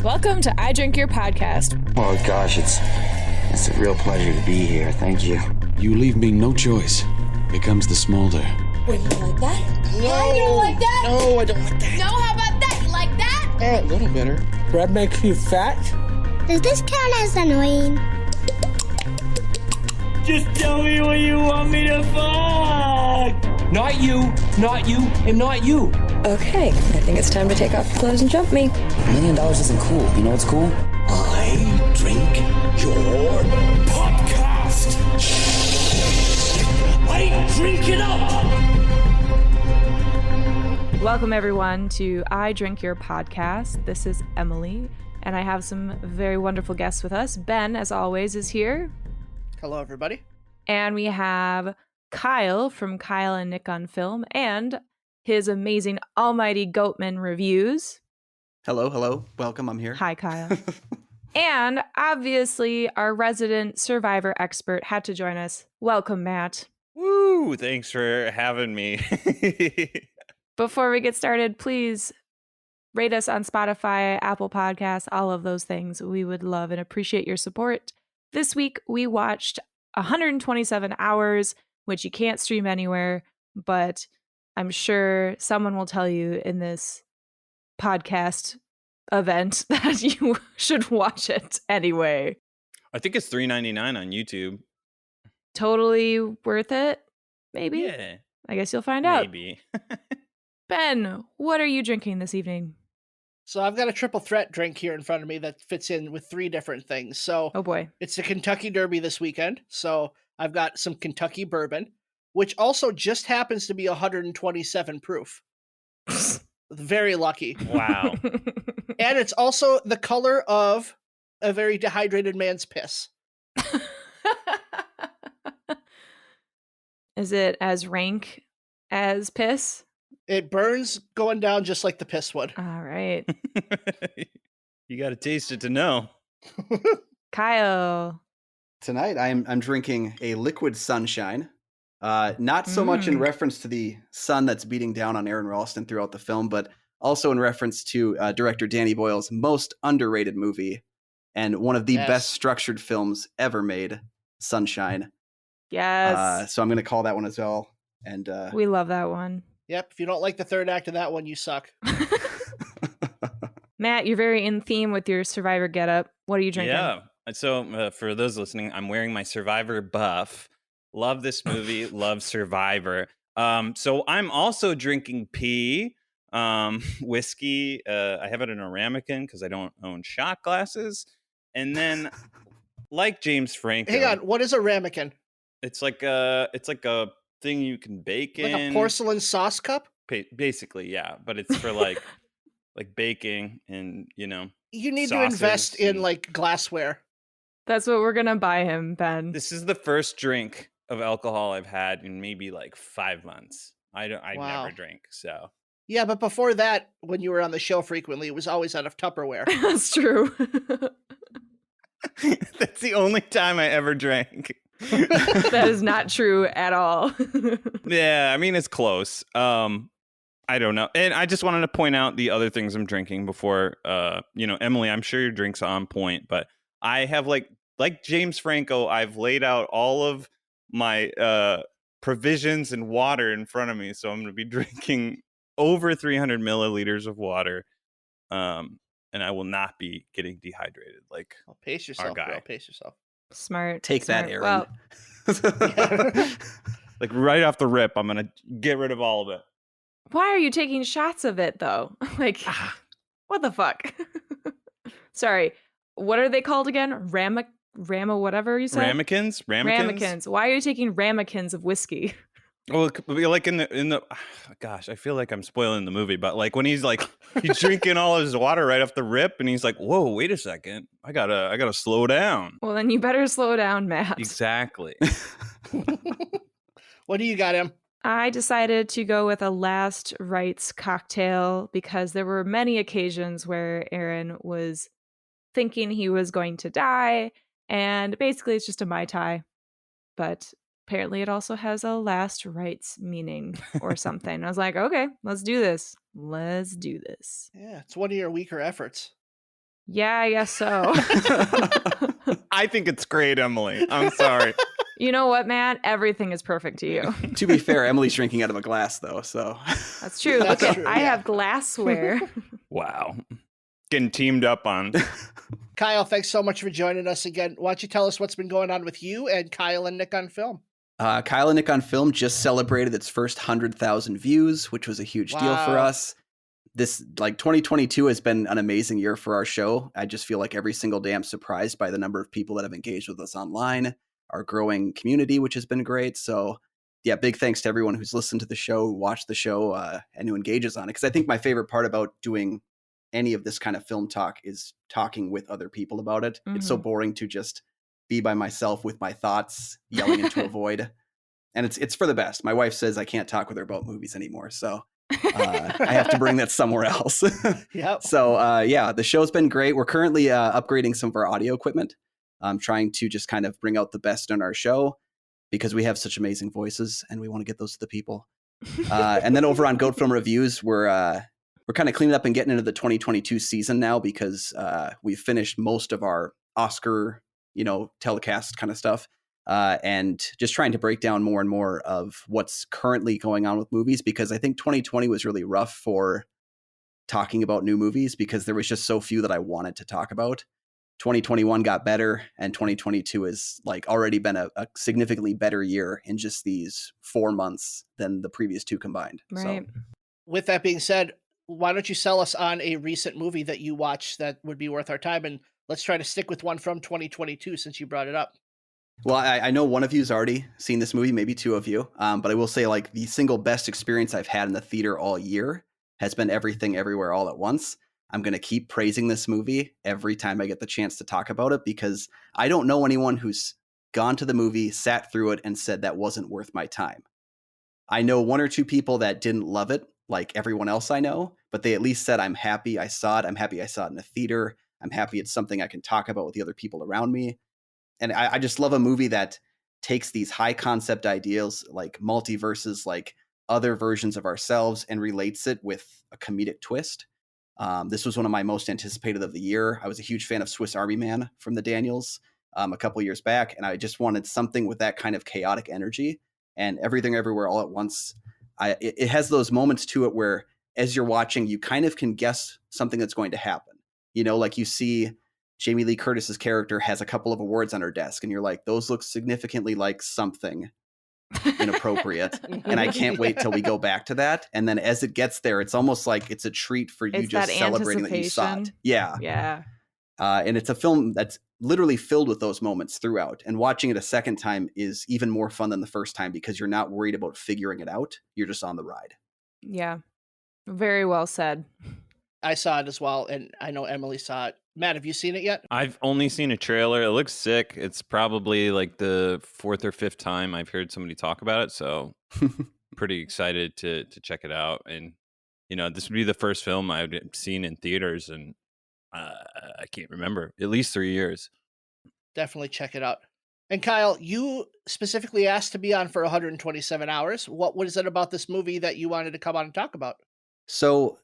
Welcome to I Drink Your podcast. Oh gosh, it's a real pleasure to be here. Thank you. You leave me no choice. Here comes the smolder. Wait, you like that? No, you don't like that? No, I don't like that. No, how about that? You like that? A little better. Bread makes you fat? Does this count as annoying? Just tell me what you want me to fuck! Not you, and not you. Okay, I think it's time to take off your clothes and jump me. $1 million isn't cool. You know what's cool? I drink your podcast! I drink it up! Welcome, everyone, to I Drink Your podcast. This is Emily, and I have some very wonderful guests with us. Ben, as always, is here. Hello, everybody. And we have Kyle from Kyle and Nick on Film and his amazing almighty Goatman reviews. Hello. Welcome, I'm here. Hi, Kyle. And obviously, our resident Survivor expert had to join us. Welcome, Matt. Woo! Thanks for having me. Before we get started, please rate us on Spotify, Apple Podcasts, all of those things. We would love and appreciate your support. This week, we watched 127 hours, which you can't stream anywhere, but I'm sure someone will tell you in this podcast event that you should watch it anyway. I think it's $3.99 on YouTube. Totally worth it, maybe? Yeah. I guess you'll find out. Maybe. Ben, what are you drinking this evening? So I've got a triple threat drink here in front of me that fits in with three different things. So Oh boy. it's the Kentucky Derby this weekend. So I've got some Kentucky bourbon, which also just happens to be 127 proof. Very lucky. Wow. And it's also the color of a very dehydrated man's piss. Is it as rank as piss? It burns going down just like the piss would. All right. You got to taste it to know. Kyle. Tonight, I'm drinking a liquid sunshine. Not so much in reference to the sun that's beating down on Aaron Ralston throughout the film, but also in reference to director Danny Boyle's most underrated movie and one of the best structured films ever made, Sunshine. Yes. So I'm going to call that one as well. And We love that one. Yep. If you don't like the third act of that one, you suck. Matt, you're very in theme with your Survivor getup. What are you drinking? Yeah. So for those listening, I'm wearing my Survivor buff. Love this movie. Love Survivor. So I'm also drinking pee, whiskey. I have it in a ramekin because I don't own shot glasses. And then, like James Franco. Hang on. What is a ramekin? It's like a thing you can bake in. Like a porcelain sauce cup? Basically, yeah. But it's for like baking and, You need to invest in like glassware. That's what we're going to buy him, Ben. This is the first drink of alcohol I've had in maybe like 5 months. I never drink, so. Yeah, but before that, when you were on the show frequently, it was always out of Tupperware. That's true. That's the only time I ever drank. That is not true at all. Yeah, I mean, it's close. I don't know. And I just wanted to point out the other things I'm drinking before, Emily, I'm sure your drink's on point, but I have like James Franco, I've laid out all of my provisions and water in front of me. So I'm going to be drinking over 300 milliliters of water. And I will not be getting dehydrated. Like, pace yourself, our guy. girl. Pace yourself. Smart. take that, Aaron. Well, like right off the rip, I'm going to get rid of all of it. why are you taking shots of it, though? Like, what the fuck? Sorry. What are they called again? Rama whatever you said? Ramekins? Ramekins. Why are you taking ramekins of whiskey? Well, like in the gosh, I feel like I'm spoiling the movie, but like when he's drinking all his water right off the rip, and he's like, "Whoa, wait a second, I gotta slow down." Well, then you better slow down, Matt. Exactly. What do you got, Em? I decided to go with a last rites cocktail because there were many occasions where Aaron was thinking he was going to die, and basically it's just a Mai Tai, but apparently it also has a last rites meaning or something. I was like, okay, let's do this. Yeah, it's one of your weaker efforts. Yeah, I guess so. I think it's great, Emily. I'm sorry. You know what, man? Everything is perfect to you. To be fair, Emily's drinking out of a glass, though, so. That's true. That's Look, true, I yeah. have glassware. Wow. Getting teamed up on. Kyle, thanks so much for joining us again. Why don't you tell us what's been going on with you and Kyle and Nick on Film? Kyle and Nick on Film just celebrated its first 100,000 views, which was a huge deal for Wow. us. This 2022 has been an amazing year for our show. I just feel like every single day I'm surprised by the number of people that have engaged with us online, our growing community, which has been great. So yeah, big thanks to everyone who's listened to the show, watched the show, and who engages on it. Because I think my favorite part about doing any of this kind of film talk is talking with other people about it. It's so boring to just be by myself with my thoughts, yelling into a void. And it's for the best. My wife says I can't talk with her about movies anymore. So I have to bring that somewhere else. Yep. So yeah, the show's been great. We're currently upgrading some of our audio equipment. Trying to just kind of bring out the best in our show because we have such amazing voices and we want to get those to the people. And then over on Goat Film Reviews, we're kind of cleaning up and getting into the 2022 season now because we've finished most of our Oscar, telecast kind of stuff. And just trying to break down more and more of what's currently going on with movies, because I think 2020 was really rough for talking about new movies because there was just so few that I wanted to talk about. 2021 got better, and 2022 has already been a significantly better year in just these 4 months than the previous two combined. Right. So, With that being said, why don't you sell us on a recent movie that you watched that would be worth our time? And let's try to stick with one from 2022 since you brought it up. well, I know one of you's already seen this movie, maybe two of you, but I will say the single best experience I've had in the theater all year has been Everything Everywhere All at Once. I'm going to keep praising this movie every time I get the chance to talk about it because I don't know anyone who's gone to the movie, sat through it, and said that wasn't worth my time. I know one or two people that didn't love it, like everyone else I know, but they at least said, I'm happy I saw it. I'm happy I saw it in the theater. I'm happy it's something I can talk about with the other people around me. And I just love a movie that takes these high concept ideas like multiverses, like other versions of ourselves, and relates it with a comedic twist. This was one of my most anticipated of the year. I was a huge fan of Swiss Army Man from the Daniels a couple years back, and I just wanted something with that kind of chaotic energy. And Everything Everywhere All at Once, it has those moments to it where as you're watching, you kind of can guess something that's going to happen. You see Jamie Lee Curtis's character has a couple of awards on her desk, and you're like, those look significantly like something inappropriate. And I can't wait till we go back to that. And then as it gets there, it's almost like it's a treat for you, It's just that celebrating that you saw it. anticipation. Yeah. Yeah. And it's a film that's literally filled with those moments throughout. And watching it a second time is even more fun than the first time because you're not worried about figuring it out. You're just on the ride. Yeah. Very well said. I saw it as well, and I know Emily saw it. Matt, have you seen it yet? I've only seen a trailer. It looks sick. It's probably the fourth or fifth time I've heard somebody talk about it. So pretty excited to check it out. And, this would be the first film I've seen in theaters and I can't remember, at least 3 years. Definitely check it out. And Kyle, you specifically asked to be on for 127 hours. What was it about this movie that you wanted to come on and talk about? So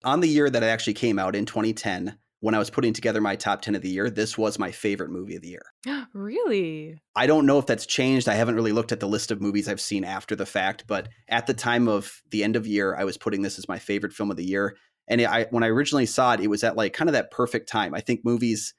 on the year that it actually came out in 2010, when I was putting together my top 10 of the year, this was my favorite movie of the year. Really? I don't know if that's changed. I haven't really looked at the list of movies I've seen after the fact, but at the time of the end of year, I was putting this as my favorite film of the year. And when I originally saw it, it was at kind of that perfect time. I think movies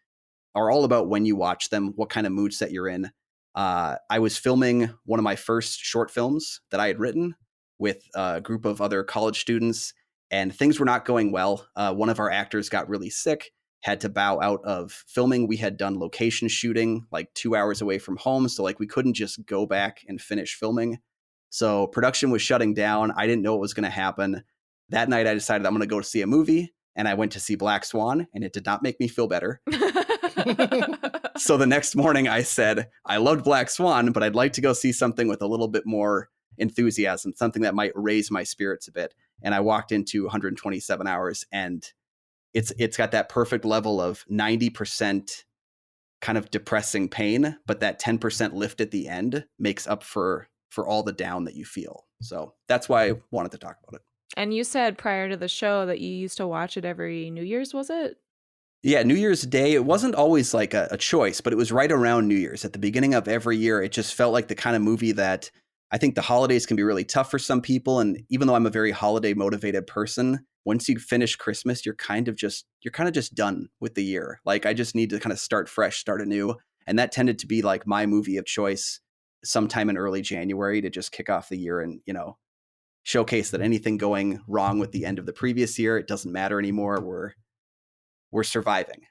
are all about when you watch them, what kind of mood set you're in. I was filming one of my first short films that I had written with a group of other college students, and things were not going well. One of our actors got really sick, had to bow out of filming. We had done location shooting 2 hours away from home. So we couldn't just go back and finish filming. So production was shutting down. I didn't know what was going to happen. That night I decided I'm going to go see a movie, and I went to see Black Swan, and it did not make me feel better. So the next morning I said, I loved Black Swan, but I'd like to go see something with a little bit more enthusiasm, something that might raise my spirits a bit. And I walked into 127 hours, and it's got that perfect level of 90% kind of depressing pain, but that 10% lift at the end makes up for all the down that you feel. So that's why I wanted to talk about it. And you said prior to the show that you used to watch it every New Year's, was it? Yeah, New Year's Day, it wasn't always like a choice, but it was right around New Year's. At the beginning of every year, it just felt like the kind of movie that I think the holidays can be really tough for some people. And even though I'm a very holiday motivated person, once you finish Christmas, you're kind of just done with the year. Like, I just need to kind of start fresh, start anew. And that tended to be like my movie of choice sometime in early January to just kick off the year and, showcase that anything going wrong with the end of the previous year, it doesn't matter anymore. We're surviving.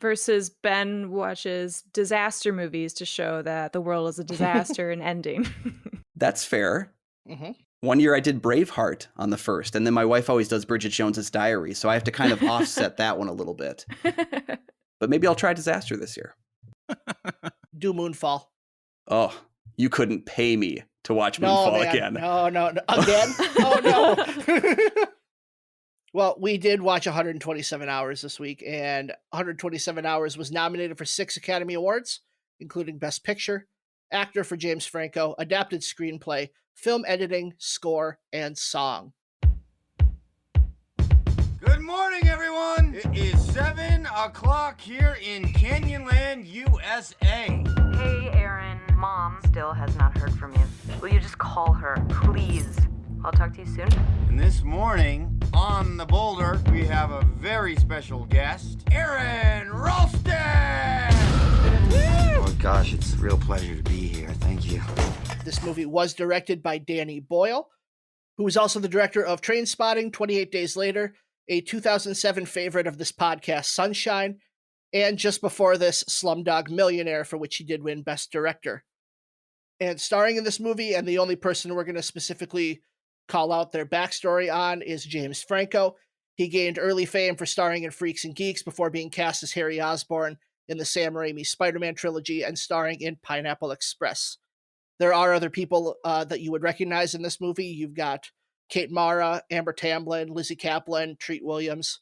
Versus Ben watches disaster movies to show that the world is a disaster and ending. That's fair. Mm-hmm. One year I did Braveheart on the 1st, and then my wife always does Bridget Jones's Diary, so I have to kind of offset that one a little bit. But maybe I'll try Disaster this year. Do Moonfall. Oh, you couldn't pay me to watch Moonfall again. No. Again? Oh, no. Well, we did watch 127 Hours this week, and 127 Hours was nominated for 6 Academy Awards, including Best Picture, Actor for James Franco, Adapted Screenplay, Film Editing, Score, and Song. Good morning, everyone. It is 7 o'clock here in Canyonland, USA. Hey, Aaron. Mom still has not heard from you. Will you just call her, please? I'll talk to you soon. And this morning, on the boulder, we have a very special guest, Aaron Ralston! Oh gosh, it's a real pleasure to be here. Thank you. This movie was directed by Danny Boyle, who was also the director of Trainspotting, 28 Days Later, a 2007 favorite of this podcast, Sunshine, and just before this, Slumdog Millionaire, for which he did win Best Director. And starring in this movie, and the only person we're going to specifically call out their backstory on, is James Franco. He gained early fame for starring in Freaks and Geeks before being cast as Harry Osborn in the Sam Raimi Spider-Man trilogy and starring in Pineapple Express. There are other people that you would recognize in this movie. You've got Kate Mara, Amber Tamblyn, Lizzie Kaplan, Treat Williams.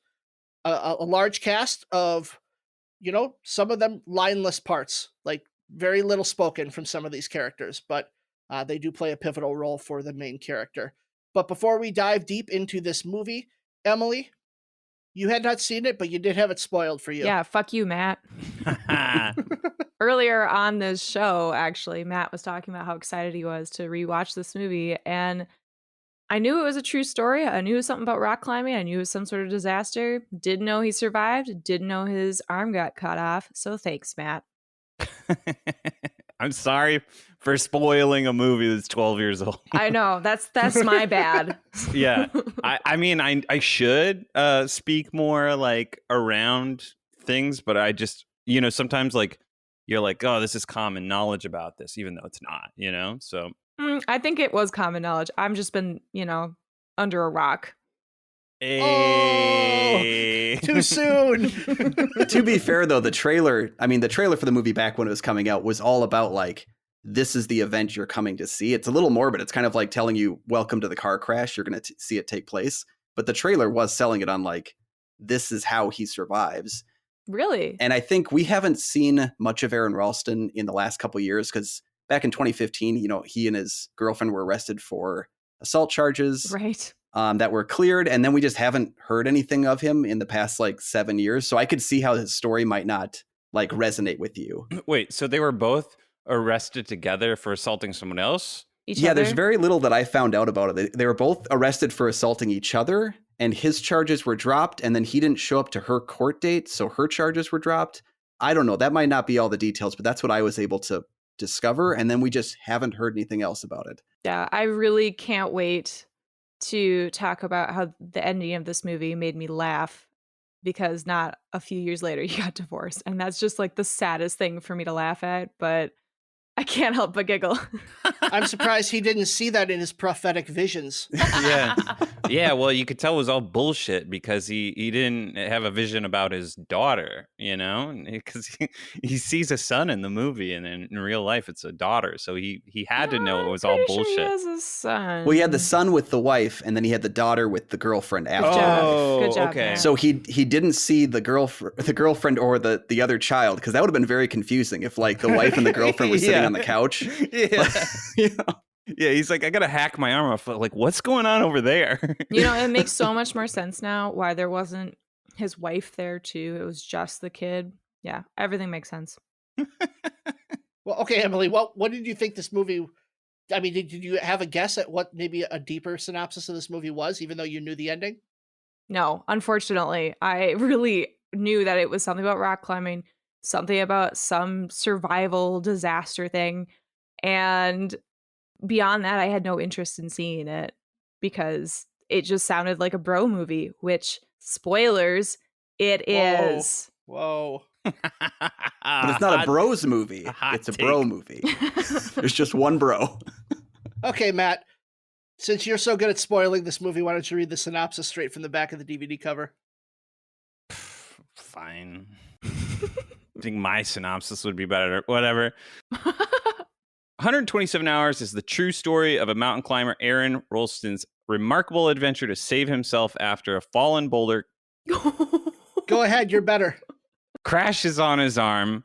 A large cast of, some of them lineless parts, like very little spoken from some of these characters, but they do play a pivotal role for the main character. But before we dive deep into this movie, Emily, you had not seen it, but you did have it spoiled for you. Yeah, fuck you, Matt. Earlier on this show, actually, Matt was talking about how excited he was to rewatch this movie, and I knew it was a true story. I knew it was something about rock climbing. I knew it was some sort of disaster. Didn't know he survived. Didn't know his arm got cut off. So thanks, Matt. I'm sorry for spoiling a movie that's 12 years old. I know. That's my bad. Yeah. I mean, I should speak more like around things, but I just, sometimes like you're like, oh, this is common knowledge about this, even though it's not, so. I think it was common knowledge. I've just been, under a rock. Hey. Oh, too soon. To be fair, though, the trailer for the movie back when it was coming out was all about like, this is the event you're coming to see. It's a little morbid. It's kind of like telling you, welcome to the car crash. You're going to see it take place. But the trailer was selling it on like, this is how he survives. Really? And I think we haven't seen much of Aaron Ralston in the last couple of years because back in 2015, he and his girlfriend were arrested for assault charges. Right. That were cleared. And then we just haven't heard anything of him in the past like 7 years. So I could see how his story might not like resonate with you. Wait, so they were both arrested together for assaulting someone else? Yeah, there's very little that I found out about it. They were both arrested for assaulting each other, and his charges were dropped, and then he didn't show up to her court date, so her charges were dropped. I don't know. That might not be all the details, but that's what I was able to discover, and then we just haven't heard anything else about it. Yeah, I really can't wait to talk about how the ending of this movie made me laugh, because not a few years later he got divorced, and that's just like the saddest thing for me to laugh at, but I can't help but giggle. I'm surprised he didn't see that in his prophetic visions. Yeah, well, you could tell it was all bullshit because he didn't have a vision about his daughter, because he sees a son in the movie, and in real life it's a daughter, so he had to know it was all bullshit. Sure he has a son. Well, he had the son with the wife, and then he had the daughter with the girlfriend after. Good job, okay. man. So he didn't see the girlfriend or the other child, because that would have been very confusing if like the wife and the girlfriend were sitting on the couch. Yeah. Yeah, he's like, I gotta hack my arm off. Like, what's going on over there? It makes so much more sense now why there wasn't his wife there too. It was just the kid. Yeah, everything makes sense. Well, okay, Emily, what did you think this movie? I mean, did you have a guess at what maybe a deeper synopsis of this movie was, even though you knew the ending? No, unfortunately, I really knew that it was something about rock climbing, something about some survival disaster thing. And beyond that, I had no interest in seeing it because it just sounded like a bro movie, which, spoilers, it is. Whoa. But it's not a bros movie. It's a bro movie. There's just one bro. Okay, Matt, since you're so good at spoiling this movie, why don't you read the synopsis straight from the back of the DVD cover? Fine. I think my synopsis would be better. Whatever. 127 Hours is the true story of a mountain climber, Aaron Rolston's remarkable adventure to save himself after a fallen boulder. Go ahead, you're better. Crashes on his arm.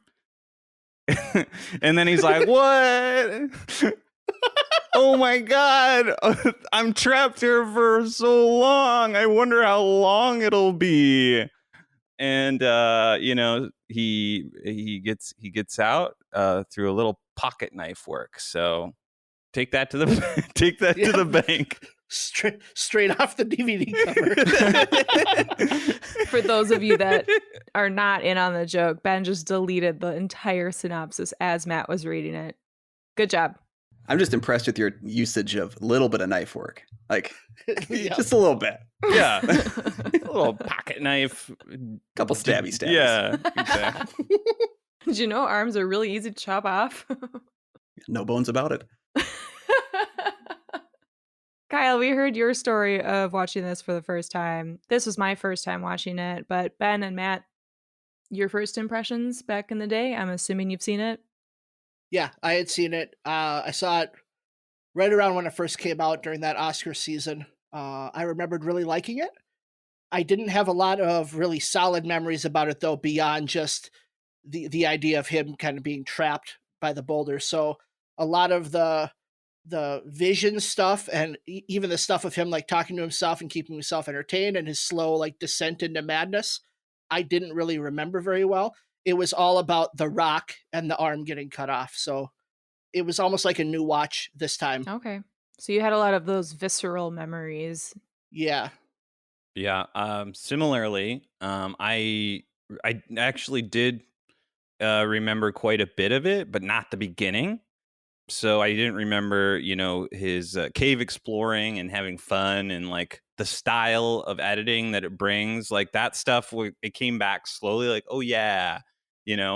And then he's like, what? Oh my God. I'm trapped here for so long. I wonder how long it'll be. And he gets out through a little pocket knife work. So take that to the to the bank. Straight off the DVD cover. For those of you that are not in on the joke, Ben just deleted the entire synopsis as Matt was reading it. Good job. I'm just impressed with your usage of a little bit of knife work. Like, just a little bit. Yeah. A little pocket knife. Couple stabby stabs. Yeah, exactly. Did you know arms are really easy to chop off? No bones about it. Kyle, we heard your story of watching this for the first time. This was my first time watching it, but Ben and Matt, your first impressions back in the day? I'm assuming you've seen it. Yeah, I had seen it. I saw it right around when it first came out during that Oscar season. I remembered really liking it. I didn't have a lot of really solid memories about it, though, beyond just the idea of him kind of being trapped by the boulder. So a lot of the vision stuff and even the stuff of him like talking to himself and keeping himself entertained and his slow like descent into madness, I didn't really remember very well. It was all about the rock and the arm getting cut off. So it was almost like a new watch this time. Okay. So you had a lot of those visceral memories. Yeah. Yeah. Similarly, I actually did remember quite a bit of it, but not the beginning. So I didn't remember, his cave exploring and having fun and like the style of editing that it brings, like that stuff. It came back slowly, like, oh yeah,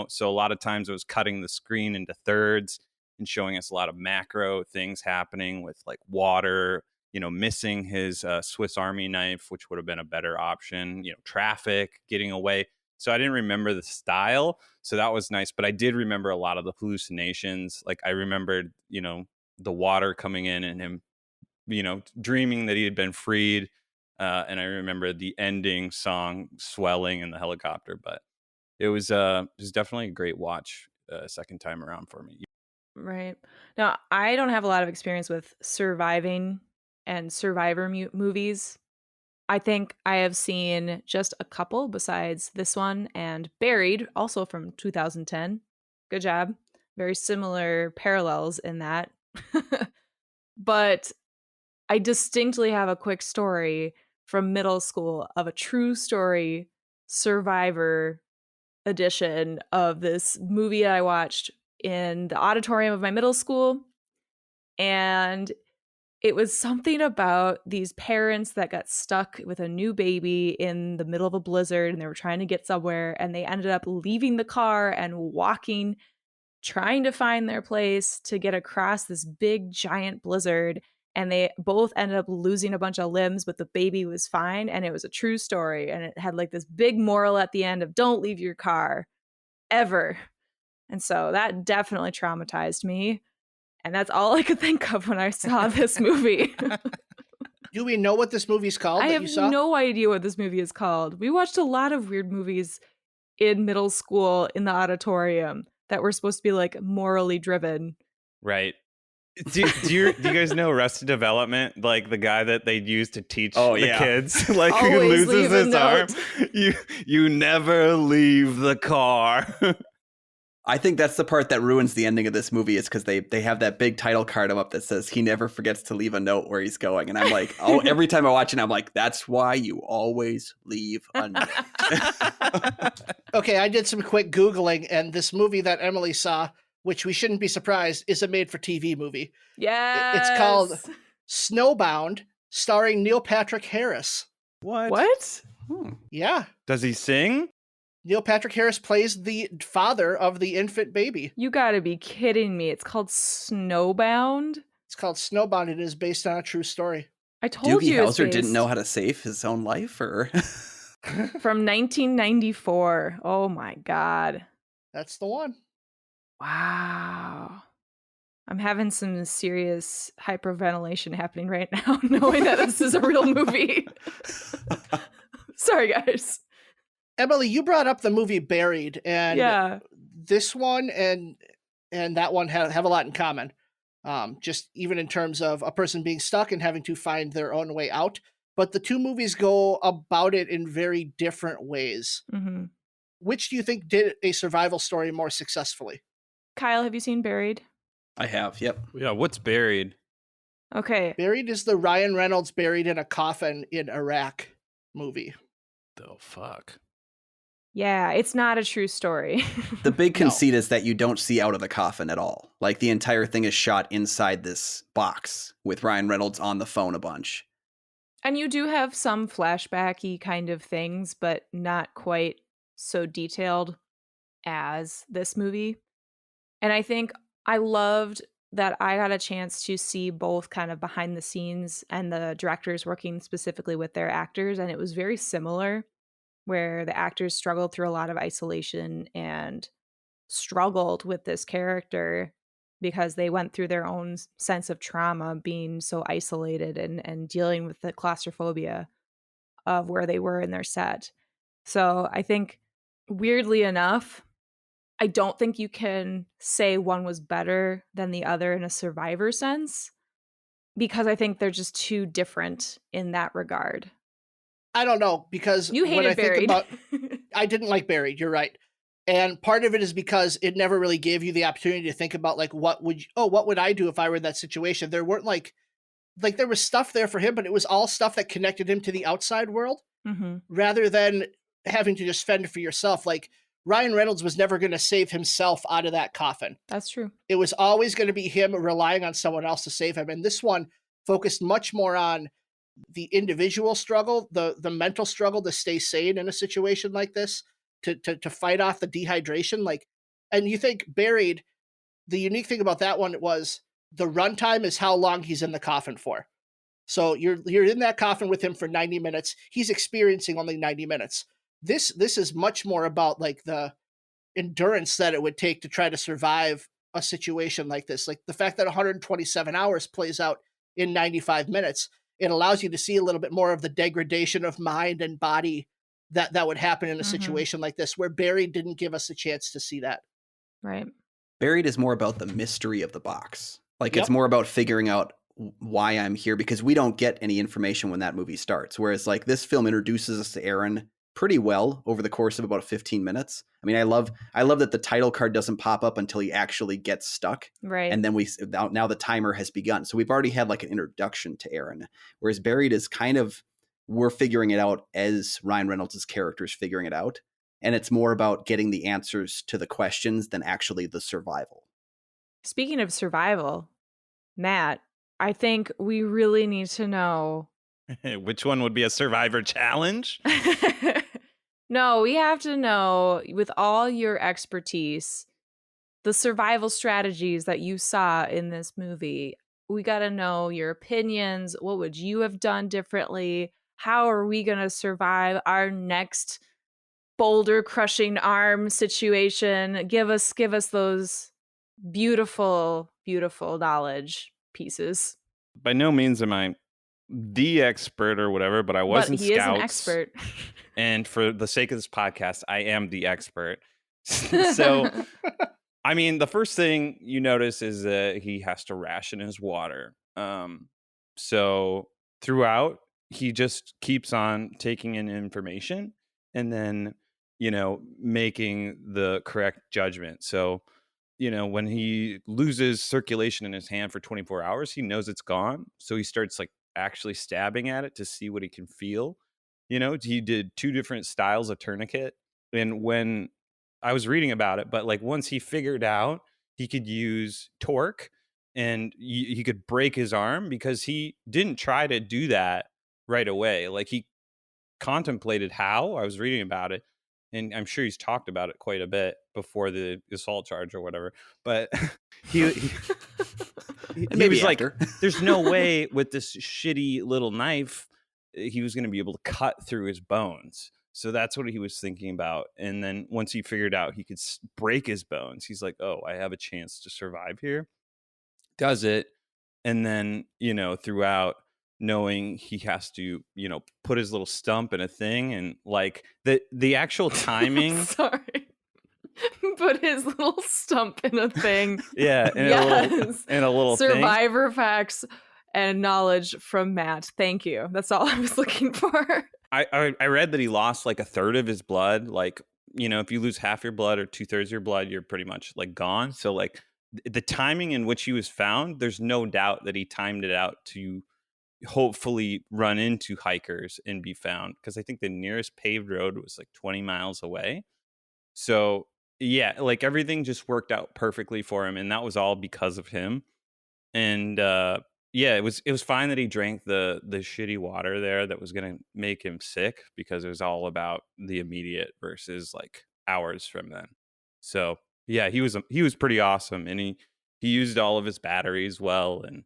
So a lot of times it was cutting the screen into thirds and showing us a lot of macro things happening with like water, missing his Swiss Army knife, which would have been a better option. Traffic getting away. So I didn't remember the style. So that was nice. But I did remember a lot of the hallucinations. Like I remembered, the water coming in and him, dreaming that he had been freed. And I remember the ending song swelling in the helicopter. But it was definitely a great watch second time around for me. Right. Now, I don't have a lot of experience with surviving and survivor movies. I think I have seen just a couple besides this one and Buried, also from 2010. Good job. Very similar parallels in that. But I distinctly have a quick story from middle school of a true story survivor edition of this movie I watched in the auditorium of my middle school. And it was something about these parents that got stuck with a new baby in the middle of a blizzard and they were trying to get somewhere and they ended up leaving the car and walking, trying to find their place to get across this big giant blizzard. And they both ended up losing a bunch of limbs, but the baby was fine. And it was a true story. And it had like this big moral at the end of don't leave your car ever. And so that definitely traumatized me. And that's all I could think of when I saw this movie. Do we know what this movie's called? I have no idea what this movie is called. We watched a lot of weird movies in middle school in the auditorium that were supposed to be like morally driven. Right. Do you guys know Arrested Development? Like the guy that they use to teach the kids, like who Always loses leave a his arm. You never leave the car. I think that's the part that ruins the ending of this movie is because they have that big title card up that says he never forgets to leave a note where he's going. And I'm like, oh, every time I watch it, I'm like, that's why you always leave a note. Okay, I did some quick Googling, and this movie that Emily saw, which we shouldn't be surprised, is a made-for-TV movie. Yeah. It's called Snowbound, starring Neil Patrick Harris. What? Yeah. Does he sing? Neil Patrick Harris plays the father of the infant baby. You gotta be kidding me. It's called Snowbound? It's called Snowbound. It is based on a true story. I told Doogie you it's Howser based. didn't know how to save his own life, or From 1994. Oh my God. That's the one. Wow. I'm having some serious hyperventilation happening right now, knowing that this is a real movie. Sorry, guys. Emily, you brought up the movie Buried, and this one and that one have a lot in common. Just even in terms of a person being stuck and having to find their own way out. But the two movies go about it in very different ways. Mm-hmm. Which do you think did a survival story more successfully? Kyle, have you seen Buried? I have, yep. Yeah, what's Buried? Okay. Buried is the Ryan Reynolds buried in a coffin in Iraq movie. Oh, fuck. Yeah, it's not a true story. The big conceit is that you don't see out of the coffin at all. Like the entire thing is shot inside this box with Ryan Reynolds on the phone a bunch. And you do have some flashbacky kind of things, but not quite so detailed as this movie. And I think I loved that I got a chance to see both kind of behind the scenes and the directors working specifically with their actors. And it was very similar, where the actors struggled through a lot of isolation and struggled with this character because they went through their own sense of trauma, being so isolated and dealing with the claustrophobia of where they were in their set. So I think, weirdly enough, I don't think you can say one was better than the other in a survivor sense, because I think they're just too different in that regard. I don't know, because you hated when I Buried. think about, I didn't like Buried. You're right, and part of it is because it never really gave you the opportunity to think about like what would I do if I were in that situation. There weren't like there was stuff there for him, but it was all stuff that connected him to the outside world, rather than having to just fend for yourself. Like Ryan Reynolds was never going to save himself out of that coffin. That's true. It was always going to be him relying on someone else to save him, and this one focused much more on the individual struggle, the mental struggle to stay sane in a situation like this, to fight off the dehydration. Like, and you think Buried, the unique thing about that one was the runtime is how long he's in the coffin for. So you're in that coffin with him for 90 minutes. He's experiencing only 90 minutes. This is much more about like the endurance that it would take to try to survive a situation like this. Like the fact that 127 hours plays out in 95 minutes. It allows you to see a little bit more of the degradation of mind and body that would happen in a situation like this, where Buried didn't give us a chance to see that. Right. Buried is more about the mystery of the box. Like it's more about figuring out why I'm here, because we don't get any information when that movie starts. Whereas like this film introduces us to Aaron pretty well over the course of about 15 minutes. I mean, I love that the title card doesn't pop up until he actually gets stuck. Right. And then now the timer has begun. So we've already had like an introduction to Aaron. Whereas Buried is kind of, we're figuring it out as Ryan Reynolds' character is figuring it out. And it's more about getting the answers to the questions than actually the survival. Speaking of survival, Matt, I think we really need to know which one would be a survivor challenge. No, we have to know, with all your expertise, the survival strategies that you saw in this movie. We got to know your opinions. What would you have done differently? How are we going to survive our next boulder crushing arm situation? Give us those beautiful, beautiful knowledge pieces. By no means am I the expert or whatever, but I was in Scouts. He is an expert. And for the sake of this podcast, I am the expert. So I mean, the first thing you notice is that he has to ration his water. So throughout, he just keeps on taking in information and then, making the correct judgment. So, when he loses circulation in his hand for 24 hours, he knows it's gone. So he starts like actually stabbing at it to see what he can feel. He did 2 different styles of tourniquet. And when I was reading about it, but like once he figured out he could use torque and he could break his arm, because he didn't try to do that right away. Like he contemplated how. I was reading about it, and I'm sure he's talked about it quite a bit before the assault charge or whatever. But he was like, there's no way with this shitty little knife he was going to be able to cut through his bones. So that's what he was thinking about. And then once he figured out he could break his bones, he's like, oh, I have a chance to survive here. Does it. And then, throughout, knowing he has to, put his little stump in a thing, and like the actual timing. Sorry. Put his little stump in a thing. Yeah. And a little survivor thing. Facts and knowledge from Matt. Thank you. That's all I was looking for. I read that he lost like 1/3 of his blood. Like, if you lose half your blood or 2/3 of your blood, you're pretty much like gone. So like the timing in which he was found, there's no doubt that he timed it out to hopefully run into hikers and be found. Because I think the nearest paved road was like 20 miles away. So yeah, like everything just worked out perfectly for him. And that was all because of him. And yeah, it was fine that he drank the shitty water there that was going to make him sick, because it was all about the immediate versus like hours from then. So yeah, he was pretty awesome, and he used all of his batteries well. And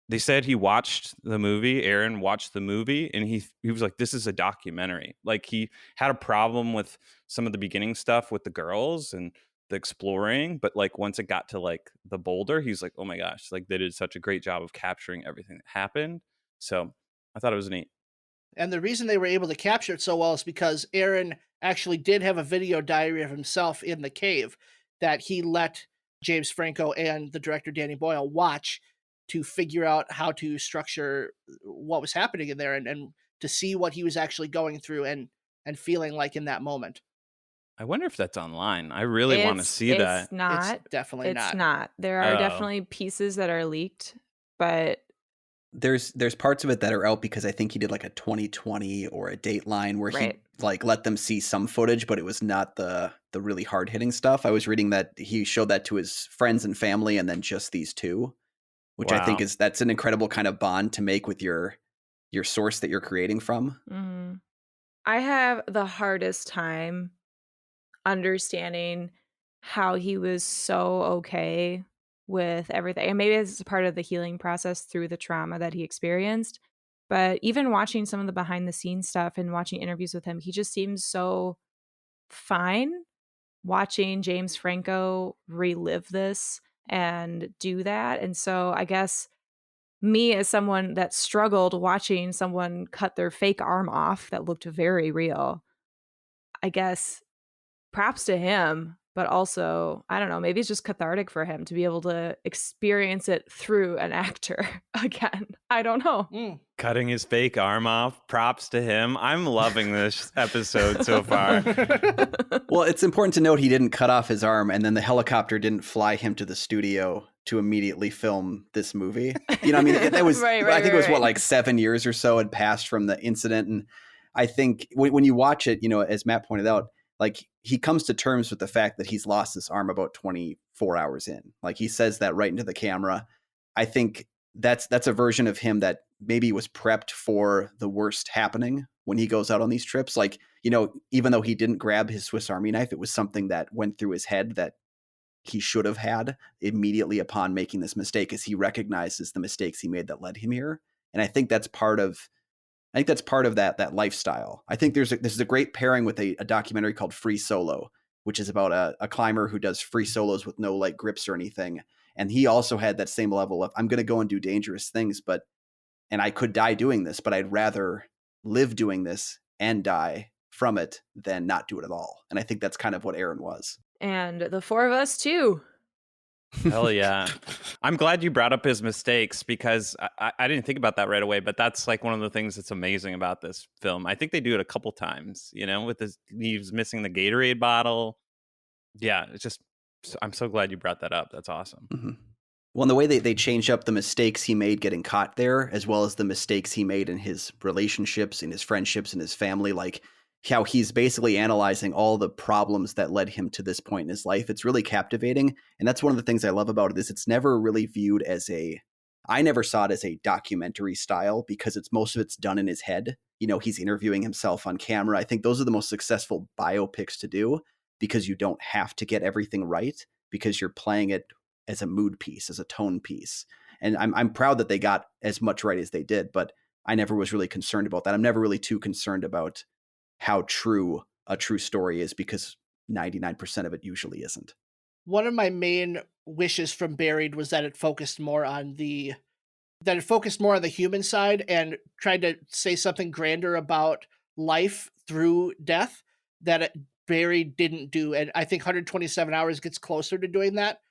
they said he watched the movie. Aaron watched the movie, and he was like, "This is a documentary." Like he had a problem with some of the beginning stuff with the girls and the exploring, but like once it got to like the boulder, he's like, oh my gosh, like they did such a great job of capturing everything that happened. So I thought it was neat. And the reason they were able to capture it so well is because Aaron actually did have a video diary of himself in the cave that he let James Franco and the director Danny Boyle watch to figure out how to structure what was happening in there, and to see what he was actually going through and feeling like in that moment. I wonder if that's online. I really want to see that. It's not. It's definitely not. It's not. There are definitely pieces that are leaked, but there's parts of it that are out because I think he did like a 2020 or a Dateline where he like let them see some footage, but it was not the really hard hitting stuff. I was reading that he showed that to his friends and family, and then just these 2, which I think that's an incredible kind of bond to make with your source that you're creating from. Mm-hmm. I have the hardest time understanding how he was so okay with everything. And maybe it's part of the healing process through the trauma that he experienced. But even watching some of the behind the scenes stuff and watching interviews with him, he just seems so fine. Watching James Franco relive this and do that. And so I guess me, as someone that struggled watching someone cut their fake arm off that looked very real, I guess props to him, but also, I don't know, maybe it's just cathartic for him to be able to experience it through an actor again. I don't know. Cutting his fake arm off, props to him. I'm loving this episode so far. Well, it's important to note he didn't cut off his arm, and then the helicopter didn't fly him to the studio to immediately film this movie. You know, I mean, it was, I think it was like 7 years or so had passed from the incident. And I think when you watch it, you know, as Matt pointed out, like he comes to terms with the fact that he's lost his arm about 24 hours in. Like he says that right into the camera. I think that's a version of him that maybe was prepped for the worst happening when he goes out on these trips. Like, you know, even though he didn't grab his Swiss Army knife, it was something that went through his head that he should have had immediately upon making this mistake, as he recognizes the mistakes he made that led him here. And I think that's part of that lifestyle. I think this is a great pairing with a documentary called Free Solo, which is about a climber who does free solos with no like grips or anything. And he also had that same level of, I'm going to go and do dangerous things, and I could die doing this, but I'd rather live doing this and die from it than not do it at all. And I think that's kind of what Aaron was. And the four of us too. Hell yeah. I'm glad you brought up his mistakes because I didn't think about that right away, but that's like one of the things that's amazing about this film. I think they do it a couple times, with this, he's missing the Gatorade bottle. Yeah, it's just, I'm so glad you brought that up. That's awesome. Mm-hmm. Well, and the way they change up the mistakes he made getting caught there, as well as the mistakes he made in his relationships, in his friendships, in his family, like how he's basically analyzing all the problems that led him to this point in his life. It's really captivating. And that's one of the things I love about it is it's never really viewed as I never saw it as a documentary style because most of it's done in his head. He's interviewing himself on camera. I think those are the most successful biopics to do because you don't have to get everything right because you're playing it as a mood piece, as a tone piece. And I'm proud that they got as much right as they did, but I never was really concerned about that. I'm never really too concerned about how true a true story is because 99% of it usually isn't. One of my main wishes from Buried was that it focused more on the human side and tried to say something grander about life through death that Buried didn't do. And I think 127 Hours gets closer to doing that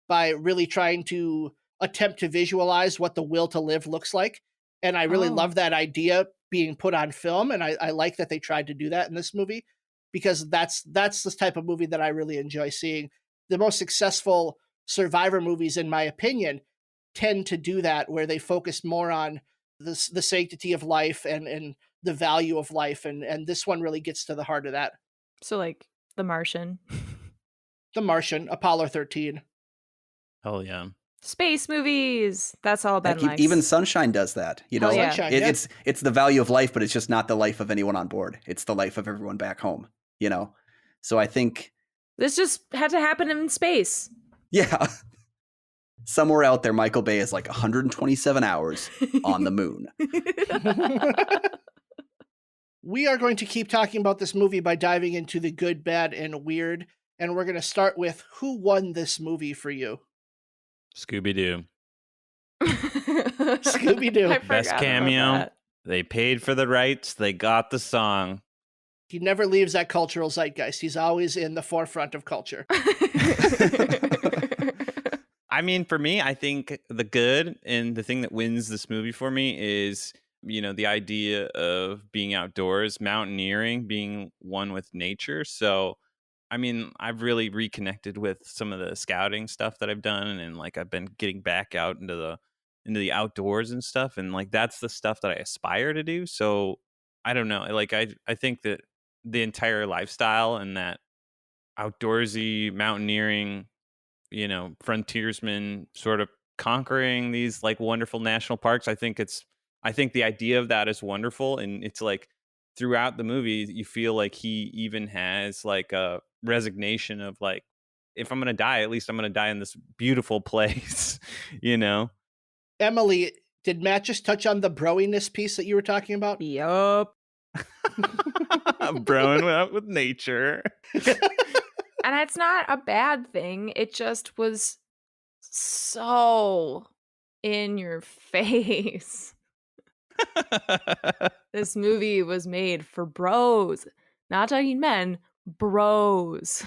by really trying to attempt to visualize what the will to live looks like. And I really love that idea being put on film. And I like that they tried to do that in this movie because that's the type of movie that I really enjoy seeing. The most successful survivor movies, in my opinion, tend to do that, where they focus more on the sanctity of life and the value of life. And this one really gets to the heart of that. So like The Martian. The Martian, Apollo 13. Hell yeah. Space movies. That's all Ben likes. Even Sunshine does that. Yeah. Sunshine, it's the value of life, but it's just not the life of anyone on board. It's the life of everyone back home, So I think this just had to happen in space. Yeah. Somewhere out there, Michael Bay is like 127 hours on the moon. We are going to keep talking about this movie by diving into the good, bad, and weird. And we're going to start with who won this movie for you? Scooby-Doo. Scooby-Doo. Best cameo. They paid for the rights. They got the song. He never leaves that cultural zeitgeist. He's always in the forefront of culture. I mean, for me, I think the good and the thing that wins this movie for me is, the idea of being outdoors, mountaineering, being one with nature. So, I mean, I've really reconnected with some of the scouting stuff that I've done, and like I've been getting back out into the outdoors and stuff, and like that's the stuff that I aspire to do. So I don't know, like I think that the entire lifestyle and that outdoorsy mountaineering, frontiersman sort of conquering these like wonderful national parks. I think the idea of that is wonderful, and it's like throughout the movie you feel like he even has like a resignation of like, if I'm gonna die, at least I'm gonna die in this beautiful place. Emily, did Matt just touch on the broiness piece that you were talking about? Yup. Broing out with nature. And it's not a bad thing. It just was so in your face. This movie was made for bros. Not talking men, bros.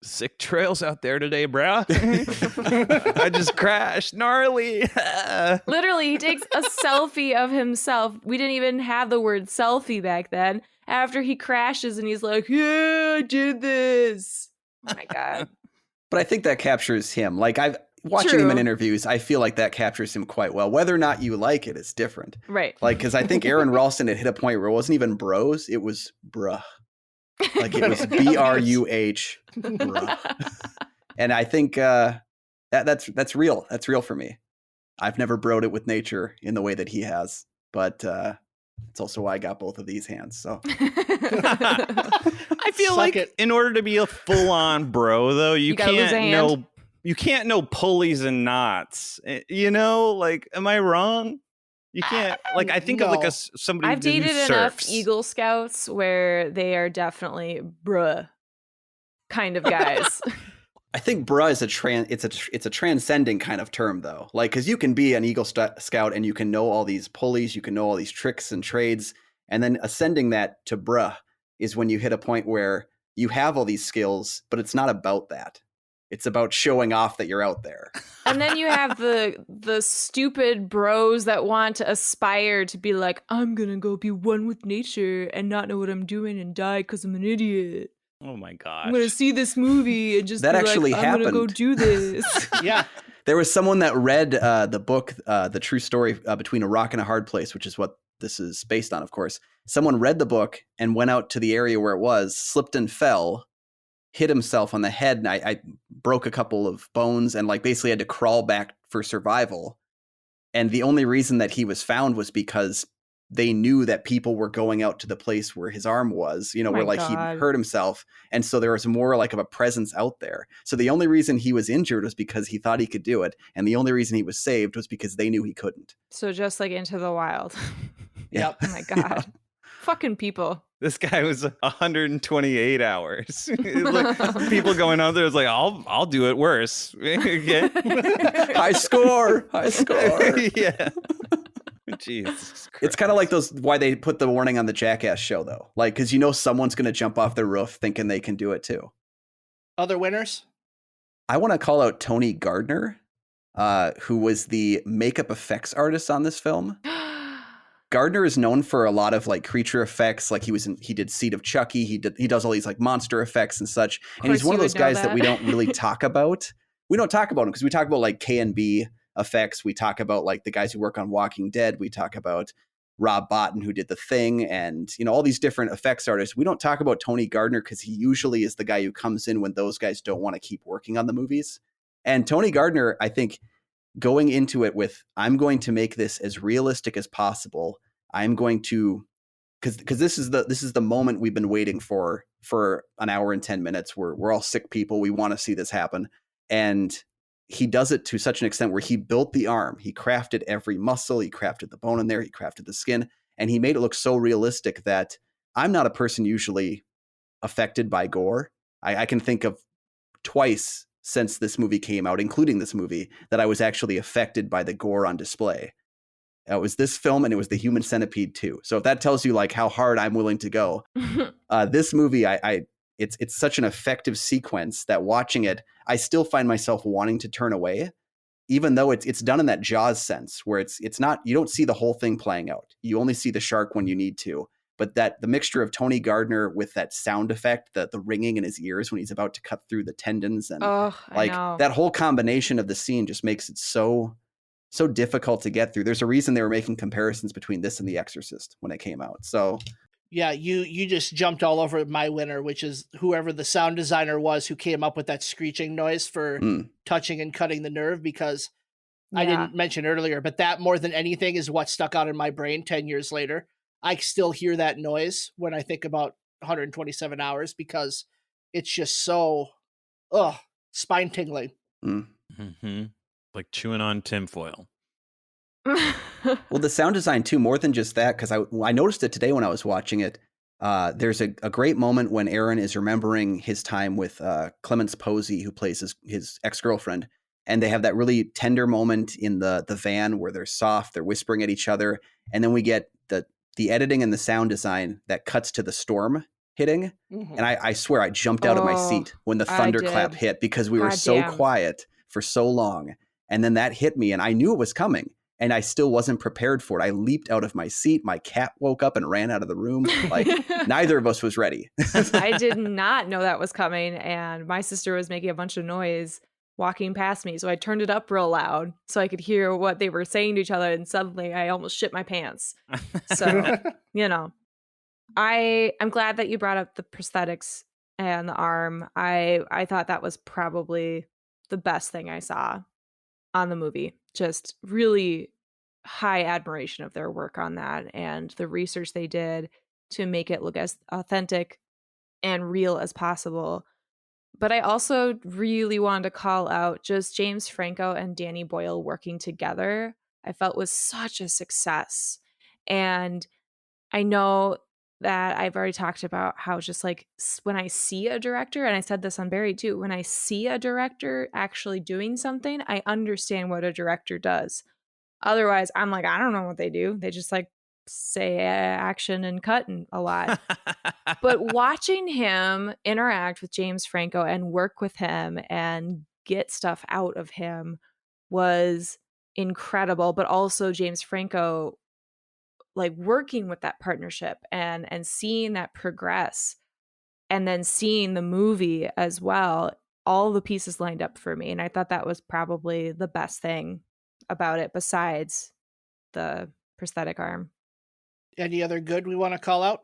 Sick trails out there today, bro. I just crashed. Gnarly. Literally, he takes a selfie of himself. We didn't even have the word selfie back then. After he crashes and he's like, yeah, I did this. Oh my God. But I think that captures him. Like watching him in interviews, I feel like that captures him quite well. Whether or not you like it is different. Right. Like, because I think Aaron Ralston had hit a point where it wasn't even bros, it was bruh. Like it was BRUH, bruh. And I think that's real. That's real for me. I've never broed it with nature in the way that he has, but it's also why I got both of these hands. So I feel like in order to be a full-on bro, though, you can't know pulleys and knots. Like, am I wrong? You can't. Like, I think of like somebody. I've dated enough Eagle Scouts where they are definitely bruh kind of guys. I think bruh is it's a transcending kind of term, though. Like, because you can be an Eagle Scout and you can know all these pulleys, you can know all these tricks and trades, and then ascending that to bruh is when you hit a point where you have all these skills, but it's not about that. It's about showing off that you're out there. And then you have the stupid bros that want to aspire to be like, I'm gonna go be one with nature and not know what I'm doing and die because I'm an idiot. Oh my gosh. I'm gonna see this movie and just that be actually like, I'm happened. gonna go do this. Yeah. There was someone that read the book, The True Story Between a Rock and a Hard Place, which is what this is based on, of course. Someone read the book and went out to the area where it was, slipped and fell, hit himself on the head, and I broke a couple of bones and like basically had to crawl back for survival. And the only reason that he was found was because they knew that people were going out to the place where his arm was, where like he hurt himself. And so there was more like of a presence out there. So the only reason he was injured was because he thought he could do it. And the only reason he was saved was because they knew he couldn't. So just like Into the Wild. Yep. Oh my God. Fucking people. This guy was 128 hours. People going out there was like, I'll do it worse. High score. Yeah. Jesus Christ. It's kind of like why they put the warning on the Jackass show, though. Like, because someone's going to jump off the roof thinking they can do it too. Other winners? I want to call out Tony Gardner, who was the makeup effects artist on this film. Gardner is known for a lot of like creature effects. Like he did Seed of Chucky. He does all these like monster effects and such. And he's one of those guys that we don't really talk about. We don't talk about him because we talk about like K&B effects. We talk about like the guys who work on Walking Dead. We talk about Rob Bottin, who did The Thing, and all these different effects artists. We don't talk about Tony Gardner because he usually is the guy who comes in when those guys don't want to keep working on the movies. And Tony Gardner, I think, going into it with, I'm going to make this as realistic as possible. I'm going to, because this is the moment we've been waiting for an hour and 10 minutes. We're all sick people. We want to see this happen. And he does it to such an extent where he built the arm. He crafted every muscle. He crafted the bone in there. He crafted the skin. And he made it look so realistic that I'm not a person usually affected by gore. I can think of twice since this movie came out, including this movie, that I was actually affected by the gore on display. It was this film, and it was The Human Centipede 2. So if that tells you like how hard I'm willing to go, this movie, it's such an effective sequence that watching it, I still find myself wanting to turn away, even though it's done in that Jaws sense where it's not, you don't see the whole thing playing out. You only see the shark when you need to. But that the mixture of Tony Gardner with that sound effect, the ringing in his ears when he's about to cut through the tendons, and that whole combination of the scene just makes it so difficult to get through. There's a reason they were making comparisons between this and The Exorcist when it came out. So yeah, you just jumped all over my winner, which is whoever the sound designer was who came up with that screeching noise for touching and cutting the nerve, because I didn't mention earlier, but that more than anything is what stuck out in my brain 10 years later. I still hear that noise when I think about 127 hours because it's just so, spine tingling. Mm-hmm. Like chewing on tinfoil. Well, the sound design too, more than just that, because I noticed it today when I was watching it. There's a great moment when Aaron is remembering his time with Clemence Posey, who plays his ex-girlfriend. And they have that really tender moment in the van where they're soft, they're whispering at each other. And then we get the editing and the sound design that cuts to the storm hitting. Mm-hmm. And I swear I jumped out of my seat when the thunderclap hit, because we were so quiet for so long. And then that hit me and I knew it was coming and I still wasn't prepared for it. I leaped out of my seat. My cat woke up and ran out of the room. Like neither of us was ready. I did not know that was coming. And my sister was making a bunch of noise walking past me. So I turned it up real loud so I could hear what they were saying to each other. And suddenly I almost shit my pants. So, I'm glad that you brought up the prosthetics and the arm. I thought that was probably the best thing I saw on the movie. Just really high admiration of their work on that and the research they did to make it look as authentic and real as possible. But I also really wanted to call out just James Franco and Danny Boyle working together. I felt was such a success. And I know that I've already talked about how just like when I see a director, and I said this on Barry too, when I see a director actually doing something, I understand what a director does. Otherwise, I'm like, I don't know what they do. They just like say action and cut a lot. But watching him interact with James Franco and work with him and get stuff out of him was incredible. But also James Franco, like working with that partnership and seeing that progress, and then seeing the movie as well, all the pieces lined up for me. And I thought that was probably the best thing about it besides the prosthetic arm. Any other good we want to call out?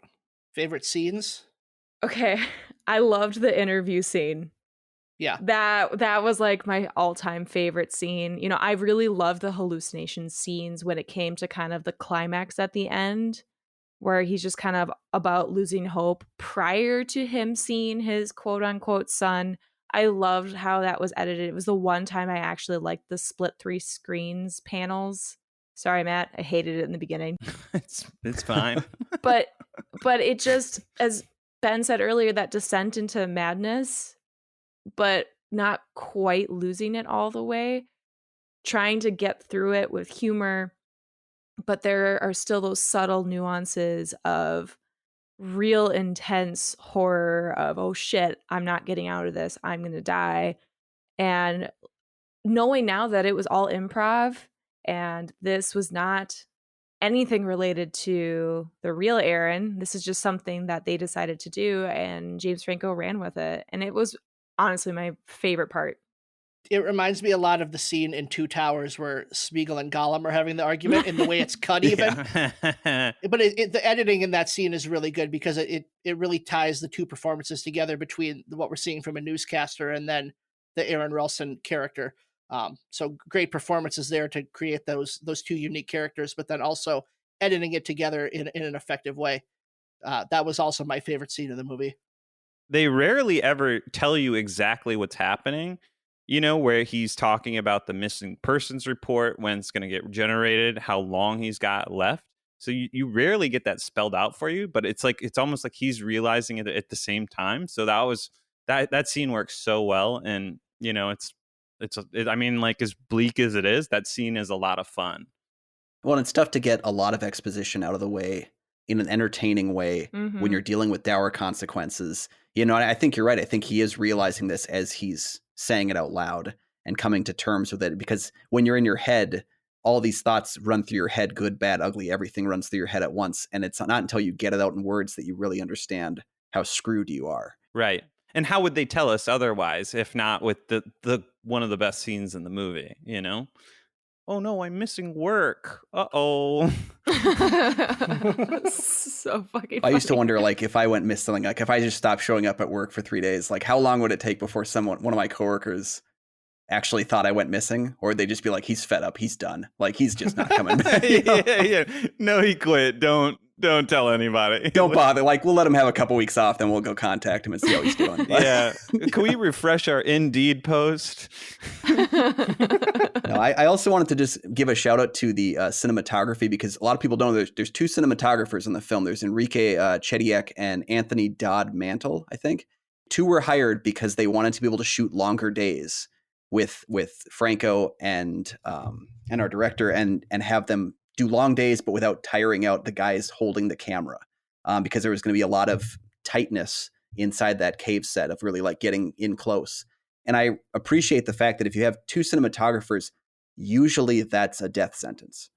Favorite scenes? Okay, I loved the interview scene. Yeah. That was like my all-time favorite scene. You know, I really loved the hallucination scenes when it came to kind of the climax at the end, where he's just kind of about losing hope prior to him seeing his quote-unquote son. I loved how that was edited. It was the one time I actually liked the split 3 screens panels. Sorry, Matt, I hated it in the beginning. It's fine. But it just, as Ben said earlier, that descent into madness, but not quite losing it all the way, trying to get through it with humor. But there are still those subtle nuances of real intense horror of, oh shit, I'm not getting out of this, I'm going to die. And knowing now that it was all improv and this was not anything related to the real Aaron, this is just something that they decided to do, and James Franco ran with it. And it was honestly my favorite part. It reminds me a lot of the scene in Two Towers where Smeagol and Gollum are having the argument, in the way it's cut even. Yeah. But the editing in that scene is really good because it really ties the two performances together between what we're seeing from a newscaster and then the Aaron Ralston character. So great performances there to create those two unique characters, but then also editing it together in an effective way. That was also my favorite scene in the movie. They rarely ever tell you exactly what's happening, you know, where he's talking about the missing persons report, when it's going to get generated, how long he's got left. So you rarely get that spelled out for you, but it's almost like he's realizing it at the same time. So that scene works so well. And, you know, I mean, like, as bleak as it is, that scene is a lot of fun. Well, it's tough to get a lot of exposition out of the way in an entertaining way when you're dealing with dour consequences. You know, I think you're right. I think he is realizing this as he's saying it out loud and coming to terms with it, because when you're in your head, all these thoughts run through your head, good, bad, ugly, everything runs through your head at once. And it's not until you get it out in words that you really understand how screwed you are. Right. And how would they tell us otherwise, if not with the one of the best scenes in the movie, you know? Oh no, I'm missing work. Uh-oh. So fucking funny. I used to wonder, like, if I went missing, like if I just stopped showing up at work for 3 days, like how long would it take before one of my coworkers actually thought I went missing? Or they just be like, he's fed up, he's done. Like, he's just not coming back. Yeah. No, he quit. Don't tell anybody. Don't bother. Like, we'll let him have a couple weeks off, then we'll go contact him and see how he's doing. Yeah. Can we refresh our Indeed post? No, I also wanted to just give a shout out to the cinematography, because a lot of people don't know there's 2 cinematographers in the film. There's Enrique Chediak and Anthony Dodd Mantle, I think. 2 were hired because they wanted to be able to shoot longer days with Franco and our director and have them do long days, but without tiring out the guys holding the camera, because there was going to be a lot of tightness inside that cave set of really like getting in close. And I appreciate the fact that if you have 2 cinematographers, usually that's a death sentence,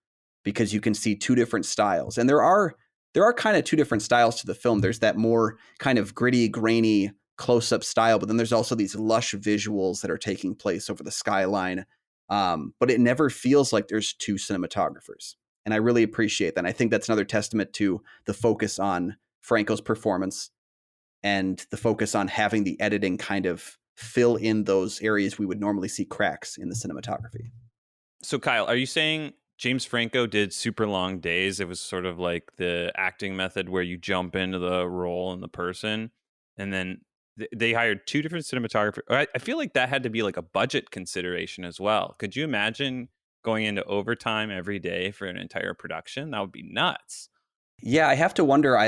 because you can see 2 different styles. And there are kind of 2 different styles to the film. There's that more kind of gritty, grainy, close-up style, but then there's also these lush visuals that are taking place over the skyline. But it never feels like there's 2 cinematographers. And I really appreciate that. And I think that's another testament to the focus on Franco's performance and the focus on having the editing kind of fill in those areas we would normally see cracks in the cinematography. So Kyle, are you saying James Franco did super long days? It was sort of like the acting method where you jump into the role and the person, and then they hired 2 different cinematographers. I feel like that had to be like a budget consideration as well. Could you imagine going into overtime every day for an entire production? That would be nuts. Yeah, I have to wonder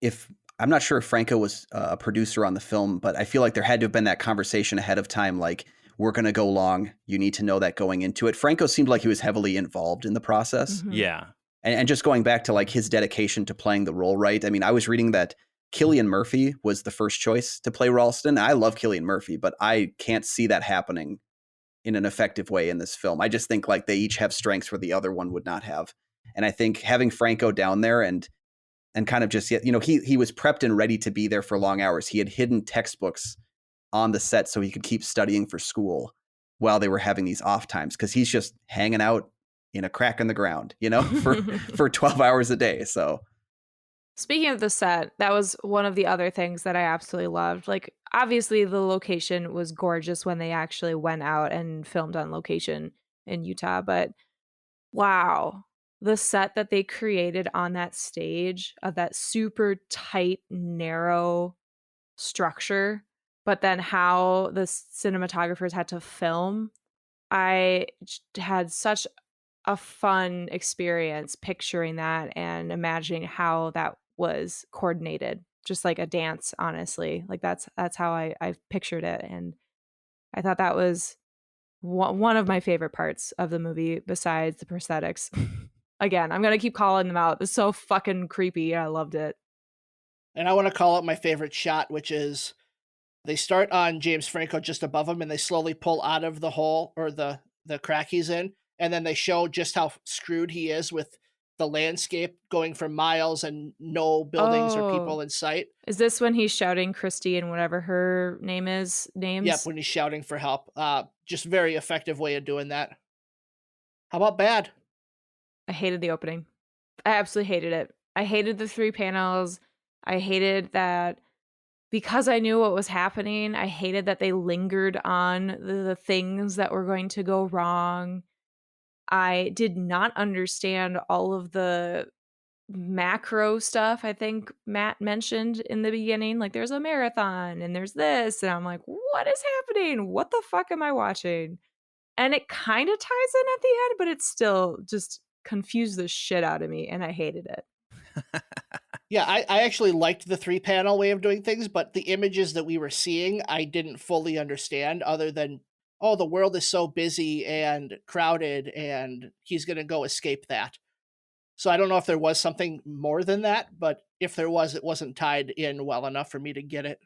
if I'm not sure if Franco was a producer on the film, but I feel like there had to have been that conversation ahead of time, like, we're going to go long. You need to know that going into it. Franco seemed like he was heavily involved in the process. Yeah. And just going back to like his dedication to playing the role right. I mean, I was reading that Cillian Murphy was the first choice to play Ralston. I love Cillian Murphy, but I can't see that happening in an effective way in this film. I just think like they each have strengths where the other one would not have. And I think having Franco down there and kind of just, you know, he was prepped and ready to be there for long hours. He had hidden textbooks on the set so he could keep studying for school while they were having these off times, because he's just hanging out in a crack in the ground, you know, for 12 hours a day. So speaking of the set, that was one of the other things that I absolutely loved. Like, obviously the location was gorgeous when they actually went out and filmed on location in Utah, but wow, the set that they created on that stage of that super tight, narrow structure, but then how the cinematographers had to film, I had such a fun experience picturing that and imagining how that was coordinated, just like a dance, honestly. Like that's how I pictured it, and I thought that was one of my favorite parts of the movie besides the prosthetics. Again, I'm gonna keep calling them out. It's so fucking creepy. I loved it. And I want to call out my favorite shot, which is they start on James Franco just above him and they slowly pull out of the hole or the crack he's in. And then they show just how screwed he is with the landscape going for miles and no buildings or people in sight. Is this when he's shouting Christy and whatever her name is names? Yep, when he's shouting for help. Just very effective way of doing that. How about bad? I hated the opening. I absolutely hated it. I hated the 3 panels. I hated that because I knew what was happening. I hated that they lingered on the things that were going to go wrong. I did not understand all of the macro stuff I think Matt mentioned in the beginning. Like, there's a marathon and there's this. And I'm like, what is happening? What the fuck am I watching? And it kind of ties in at the end, but it still just confused the shit out of me and I hated it. Yeah, I actually liked the 3-panel way of doing things, but the images that we were seeing, I didn't fully understand other than, oh, the world is so busy and crowded and he's going to go escape that. So I don't know if there was something more than that, but if there was, it wasn't tied in well enough for me to get it.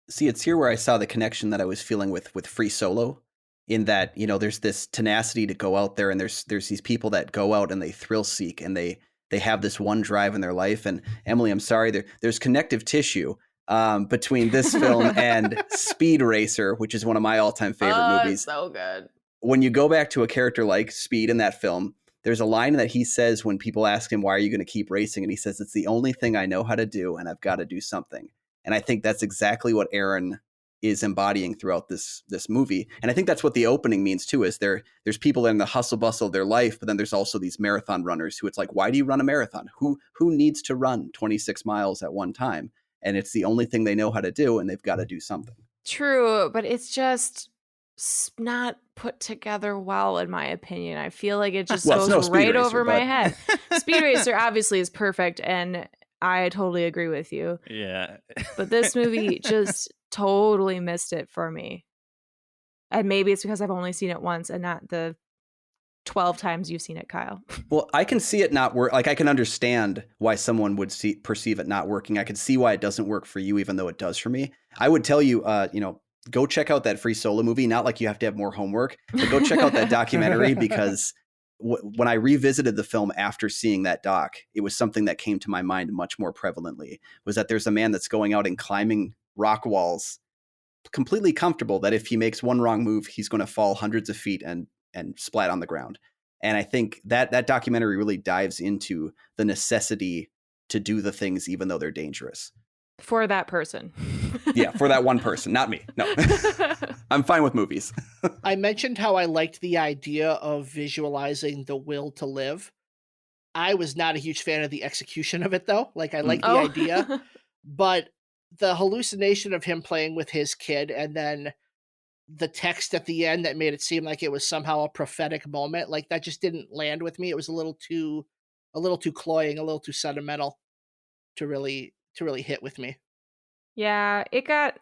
See, it's here where I saw the connection that I was feeling with Free Solo, in that, you know, there's this tenacity to go out there and there's these people that go out and they thrill seek and they have this one drive in their life. And Emily, I'm sorry, there's connective tissue between this film and Speed Racer, which is one of my all-time favorite movies. So good. When you go back to a character like Speed in that film, there's a line that he says when people ask him, why are you going to keep racing? And he says, it's the only thing I know how to do, and I've got to do something. And I think that's exactly what Aaron is embodying throughout this movie. And I think that's what the opening means too, is there's people in the hustle bustle of their life, but then there's also these marathon runners who it's like, why do you run a marathon? Who needs to run 26 miles at one time? And it's the only thing they know how to do, and they've got to do something. True, but it's just not put together well, in my opinion. I feel like it just goes right over my head. Speed Racer obviously is perfect, and I totally agree with you. Yeah. But this movie just totally missed it for me. And maybe it's because I've only seen it once and not the 12 times you've seen it, Kyle. Well, I can see it not work. Like, I can understand why someone would perceive it not working. I can see why it doesn't work for you, even though it does for me. I would tell you, go check out that Free Solo movie. Not like you have to have more homework, but go check out that documentary, because when I revisited the film after seeing that doc, it was something that came to my mind much more prevalently, was that there's a man that's going out and climbing rock walls, completely comfortable that if he makes one wrong move, he's going to fall hundreds of feet and splat on the ground. And I think that documentary really dives into the necessity to do the things, even though they're dangerous. For that person. Yeah, for that one person, not me. No, I'm fine with movies. I mentioned how I liked the idea of visualizing the will to live. I was not a huge fan of the execution of it, though. Like, I like the idea, but the hallucination of him playing with his kid and then the text at the end that made it seem like it was somehow a prophetic moment, like, that just didn't land with me. It was a little too cloying, a little too sentimental to really hit with me. Yeah, it got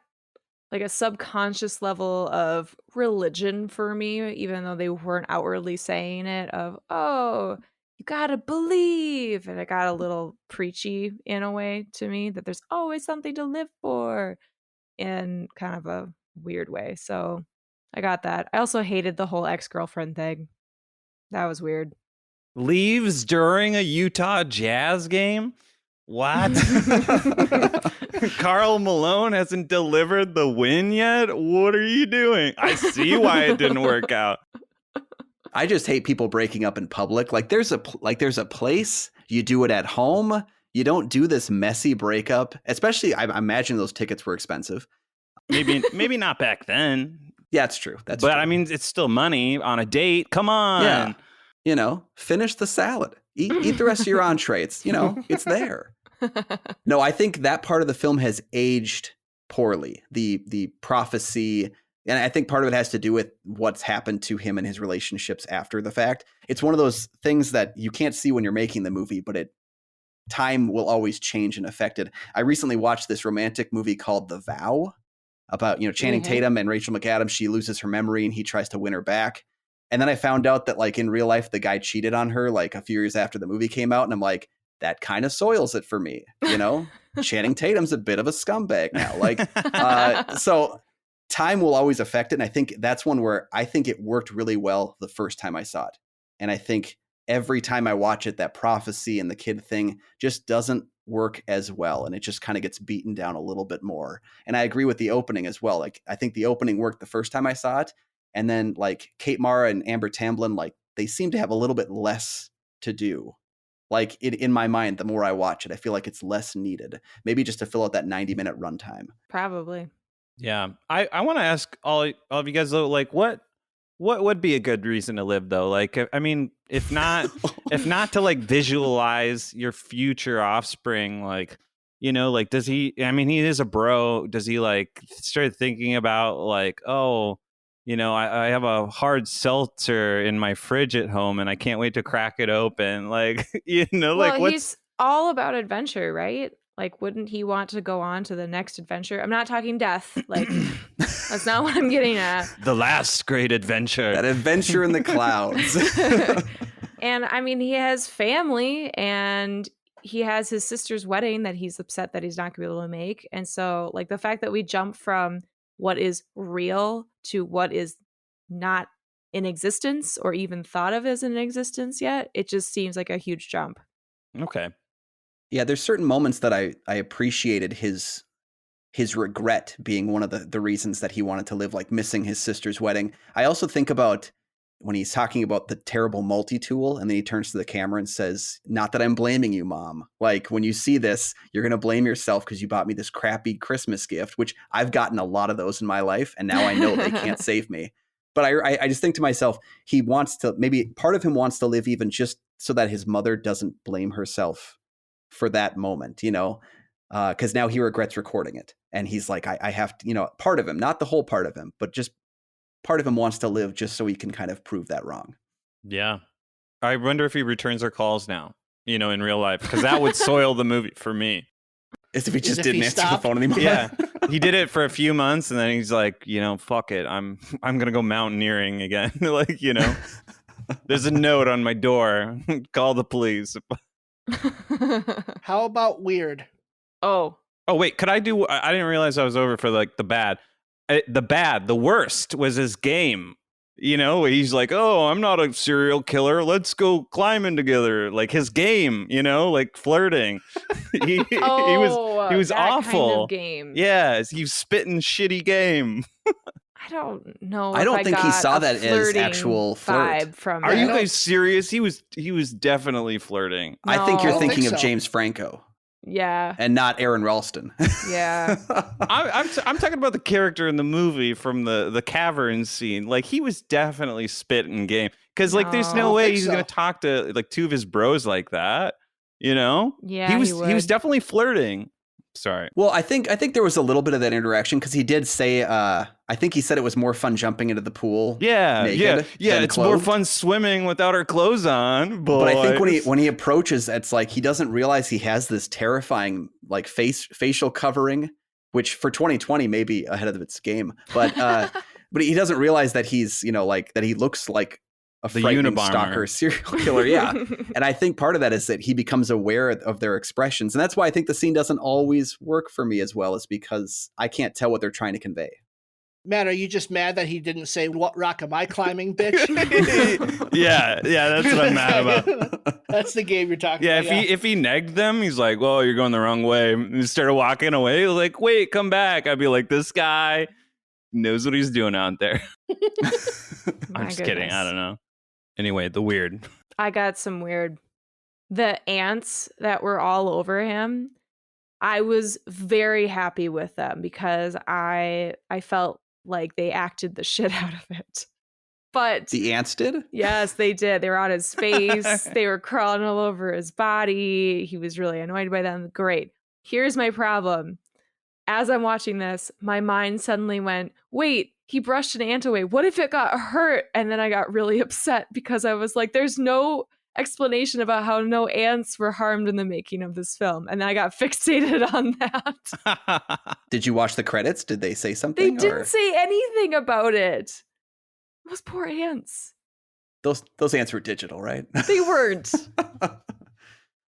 like a subconscious level of religion for me, even though they weren't outwardly saying it, of, oh, you gotta believe. And it got a little preachy in a way to me, that there's always something to live for in kind of a weird way. So I got that. I also hated the whole ex-girlfriend thing. That was weird. Leaves during a Utah Jazz game? What? Karl Malone hasn't delivered the win yet? What are you doing? I see why it didn't work out. I just hate people breaking up in public. Like there's a place, you do it at home. You don't do this messy breakup. Especially, I imagine those tickets were expensive. Maybe not back then. Yeah, it's true. But true. I mean, it's still money on a date. Come on. Yeah. You know, finish the salad. Eat the rest of your entree. It's, it's there. No, I think that part of the film has aged poorly. The prophecy, and I think part of it has to do with what's happened to him and his relationships after the fact. It's one of those things that you can't see when you're making the movie, but time will always change and affect it. I recently watched this romantic movie called The Vow about, Channing Tatum and Rachel McAdams. She loses her memory and he tries to win her back. And then I found out that like in real life, the guy cheated on her like a few years after the movie came out. And I'm like, that kind of soils it for me. Channing Tatum's a bit of a scumbag now. Like, so time will always affect it. And I think that's one where I think it worked really well the first time I saw it. And I think every time I watch it, that prophecy and the kid thing just doesn't work as well. And it just kind of gets beaten down a little bit more. And I agree with the opening as well. Like, I think the opening worked the first time I saw it. And then like Kate Mara and Amber Tamblyn, like they seem to have a little bit less to do. Like in my mind, the more I watch it, I feel like it's less needed. Maybe just to fill out that 90-minute runtime. Probably. Yeah. I want to ask all of you guys though, like what would be a good reason to live though? Like, I mean, if not to like visualize your future offspring, like, like does he, I mean, he is a bro. Does he like start thinking about like, oh, I have a hard seltzer in my fridge at home and I can't wait to crack it open. Like, like what's... he's all about adventure, right? Like, wouldn't he want to go on to the next adventure? I'm not talking death. Like, that's not what I'm getting at. The last great adventure. That adventure in the clouds. And I mean, he has family and he has his sister's wedding that he's upset that he's not going to be able to make. And so, like, the fact that we jump from what is real to what is not in existence or even thought of as in existence yet, it just seems like a huge jump. Okay. Yeah, there's certain moments that I appreciated his regret being one of the reasons that he wanted to live, like missing his sister's wedding. I also think about when he's talking about the terrible multi-tool and then he turns to the camera and says, not that I'm blaming you, Mom. Like when you see this, you're going to blame yourself because you bought me this crappy Christmas gift, which I've gotten a lot of those in my life. And now I know they can't save me. But I just think to myself, he wants to, maybe part of him wants to live even just so that his mother doesn't blame herself for that moment, because now he regrets recording it. And he's like, I have to, part of him, not the whole part of him, but just part of him wants to live just so he can kind of prove that wrong. Yeah. I wonder if he returns her calls now, in real life, because that would soil the movie for me. As if he just didn't answer the phone anymore. Yeah. He did it for a few months and then he's like, fuck it. I'm going to go mountaineering again. Like, there's a note on my door. Call the police. How about weird? Oh, wait, could I do, I didn't realize I was over for like the bad. The worst was his game. He's like, oh, I'm not a serial killer. Let's go climbing together. Like his game, like flirting. he was awful. Kind of game. Yeah, he was spitting shitty game. I don't know. I don't think he saw that as actual flirt. From Are you guys serious? He was definitely flirting. No, I think you're thinking of James Franco. Yeah. And not Aaron Ralston. Yeah. I'm talking about the character in the movie from the cavern scene. Like he was definitely spitting game. Because like there's no way he's gonna talk to like two of his bros like that. Yeah. He was definitely flirting. Sorry. Well, I think there was a little bit of that interaction because he did say, I think he said it was more fun jumping into the pool. Yeah, naked it's clothed. more fun swimming without our clothes on. Boys. But I think when he approaches, it's like he doesn't realize he has this terrifying like facial covering, which for 2020 may be ahead of its game. But but he doesn't realize that he's like that he looks like a The frightening Unabomber. stalker serial killer. Yeah. And I think part of that is that he becomes aware of their expressions. And that's why I think the scene doesn't always work for me as well, is because I can't tell what they're trying to convey. Matt, are you just mad that he didn't say, "What rock am I climbing, bitch"? yeah, that's what I'm mad about. That's the game you're talking Yeah, about. if he negged them, he's like, "Well, you're going the wrong way." And he started walking away. Like, wait, come back. I'd be like, this guy knows what he's doing out there. I'm just kidding. I don't know. Anyway, the weird. I got some weird. The ants that were all over him, I was very happy with them because I felt like they acted the shit out of it. But the ants did? Yes, they did. They were on his face. They were crawling all over his body. He was really annoyed by them. Great. Here's my problem. As I'm watching this, my mind suddenly went, wait, he brushed an ant away. What if it got hurt? And then I got really upset because I was like, there's no explanation about how no ants were harmed in the making of this film. And I got fixated on that. Did you watch the credits? Did they say something? They didn't say anything about it. Those poor ants. Those ants were digital, right? They weren't.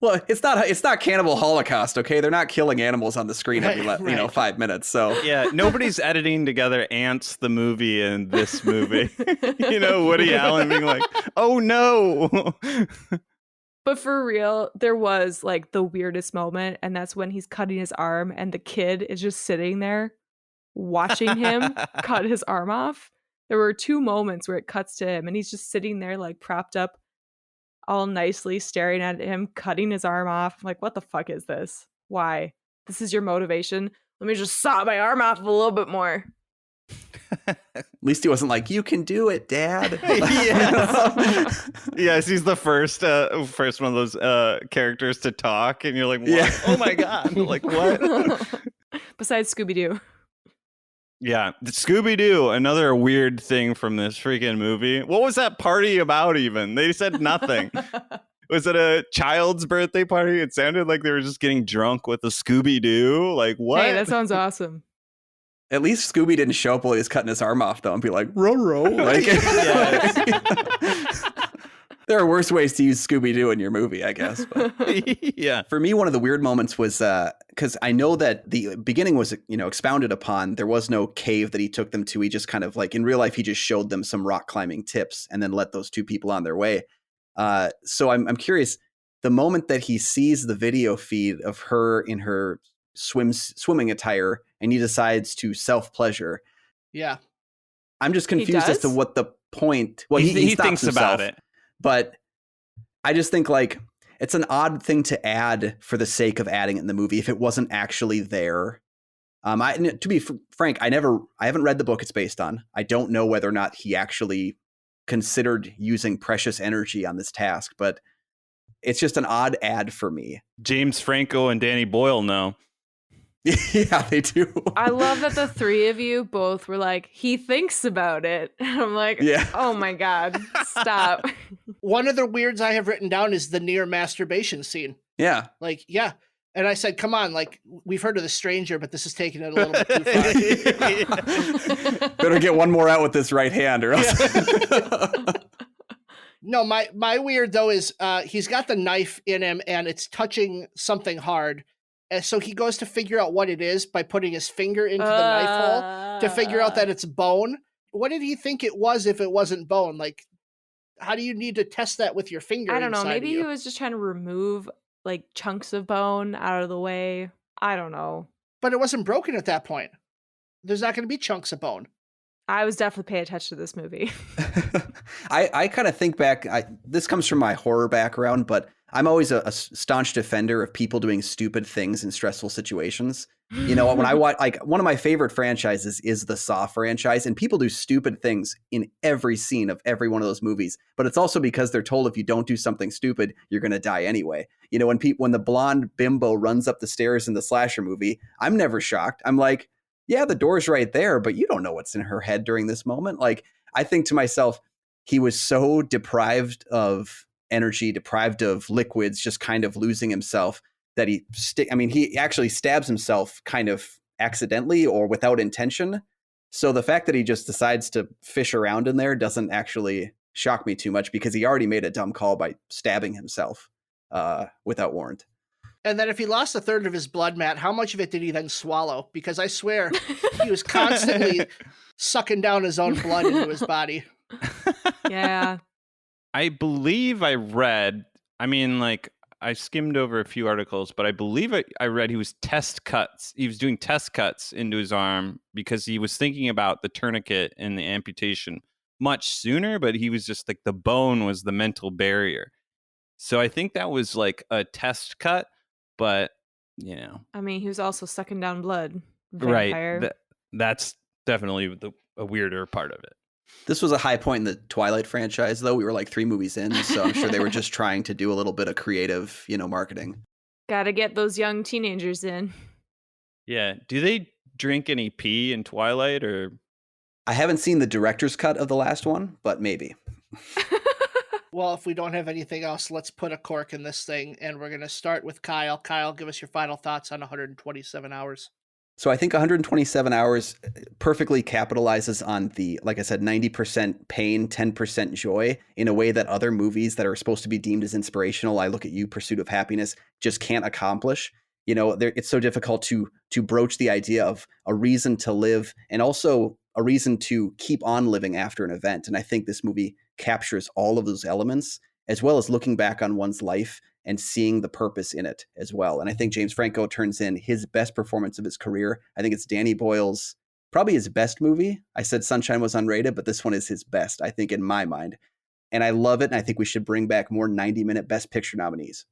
Well, it's not Cannibal Holocaust, okay? They're not killing animals on the screen every 5 minutes. So yeah, nobody's editing together Ants the movie and this movie. Woody Allen being like, "Oh no." But for real, there was like the weirdest moment, and that's when he's cutting his arm and the kid is just sitting there watching him cut his arm off. There were 2 moments where it cuts to him and he's just sitting there like propped up all nicely staring at him, cutting his arm off. I'm like, what the fuck is this? Why? This is your motivation? Let me just saw my arm off a little bit more. At least he wasn't like, "You can do it, Dad." Yes, he's the first one of those characters to talk, and you're like, what? Yeah. Oh my god, like what? Besides Scooby-Doo. Yeah, Scooby-Doo, another weird thing from this freaking movie. What was that party about even? They said nothing. Was it a child's birthday party? It sounded like they were just getting drunk with a Scooby-Doo. Like, what? Hey, that sounds awesome. At least Scooby didn't show up while he was cutting his arm off, though, and be like, "Row." Like, there are worse ways to use Scooby-Doo in your movie, I guess. But yeah. For me, one of the weird moments was because I know that the beginning was, expounded upon. There was no cave that he took them to. He just kind of like in real life, he just showed them some rock climbing tips and then let those 2 people on their way. So I'm curious, the moment that he sees the video feed of her in her swimming attire and he decides to self-pleasure. Yeah. I'm just confused as to what the point. Well, he stops thinks himself, about it. But I just think like it's an odd thing to add for the sake of adding it in the movie if it wasn't actually there. To be frank, I haven't read the book it's based on. I don't know whether or not he actually considered using precious energy on this task, but it's just an odd ad for me. James Franco and Danny Boyle know. Yeah, they do. I love that the 3 of you both were like, he thinks about it. And I'm like, yeah. Oh my God, stop. One of the weirds I have written down is the near masturbation scene. Yeah. Like, yeah. And I said, come on, like, we've heard of The Stranger, but this is taking it a little bit too far. Better get one more out with this right hand or else. No, my weird, though, is he's got the knife in him and it's touching something hard. And so he goes to figure out what it is by putting his finger into the knife hole to figure out that it's bone. What did he think it was if it wasn't bone? Like, how do you need to test that with your finger? I don't know. Maybe he was just trying to remove like chunks of bone out of the way. I don't know. But it wasn't broken at that point. There's not going to be chunks of bone. I was definitely paying attention to this movie. I kind of think back. This comes from my horror background, but I'm always a staunch defender of people doing stupid things in stressful situations. When I watch, like, one of my favorite franchises is the Saw franchise, and people do stupid things in every scene of every one of those movies. But it's also because they're told if you don't do something stupid, you're going to die anyway. When the blonde bimbo runs up the stairs in the slasher movie, I'm never shocked. I'm like, yeah, the door's right there, but you don't know what's in her head during this moment. Like, I think to myself, he was so deprived of energy, deprived of liquids, just kind of losing himself that he actually stabs himself kind of accidentally or without intention. So the fact that he just decides to fish around in there doesn't actually shock me too much because he already made a dumb call by stabbing himself without warrant. And then if he lost a third of his blood, Matt, how much of it did he then swallow? Because I swear he was constantly sucking down his own blood into his body. Yeah. I believe I read, I skimmed over a few articles, but I believe I read he was doing test cuts into his arm because he was thinking about the tourniquet and the amputation much sooner, but he was just like, the bone was the mental barrier. So I think that was like a test cut, but I mean, he was also sucking down blood. Vampire. Right. That's definitely a weirder part of it. This was a high point in the Twilight franchise, though. We were like 3 movies in, so I'm sure they were just trying to do a little bit of creative, marketing. Gotta get those young teenagers in. Yeah. Do they drink any pee in Twilight, or? I haven't seen the director's cut of the last one, but maybe. Well, if we don't have anything else, let's put a cork in this thing, and we're going to start with Kyle. Kyle, give us your final thoughts on 127 hours. So I think 127 hours perfectly capitalizes on the, like I said, 90% pain, 10% joy in a way that other movies that are supposed to be deemed as inspirational, I Look at You, Pursuit of Happiness, just can't accomplish. It's so difficult to broach the idea of a reason to live and also a reason to keep on living after an event. And I think this movie captures all of those elements, as well as looking back on one's life and seeing the purpose in it as well. And I think James Franco turns in his best performance of his career. I think it's Danny Boyle's, probably his best movie. I said Sunshine was unrated, but this one is his best, I think, in my mind. And I love it, and I think we should bring back more 90-minute Best Picture nominees.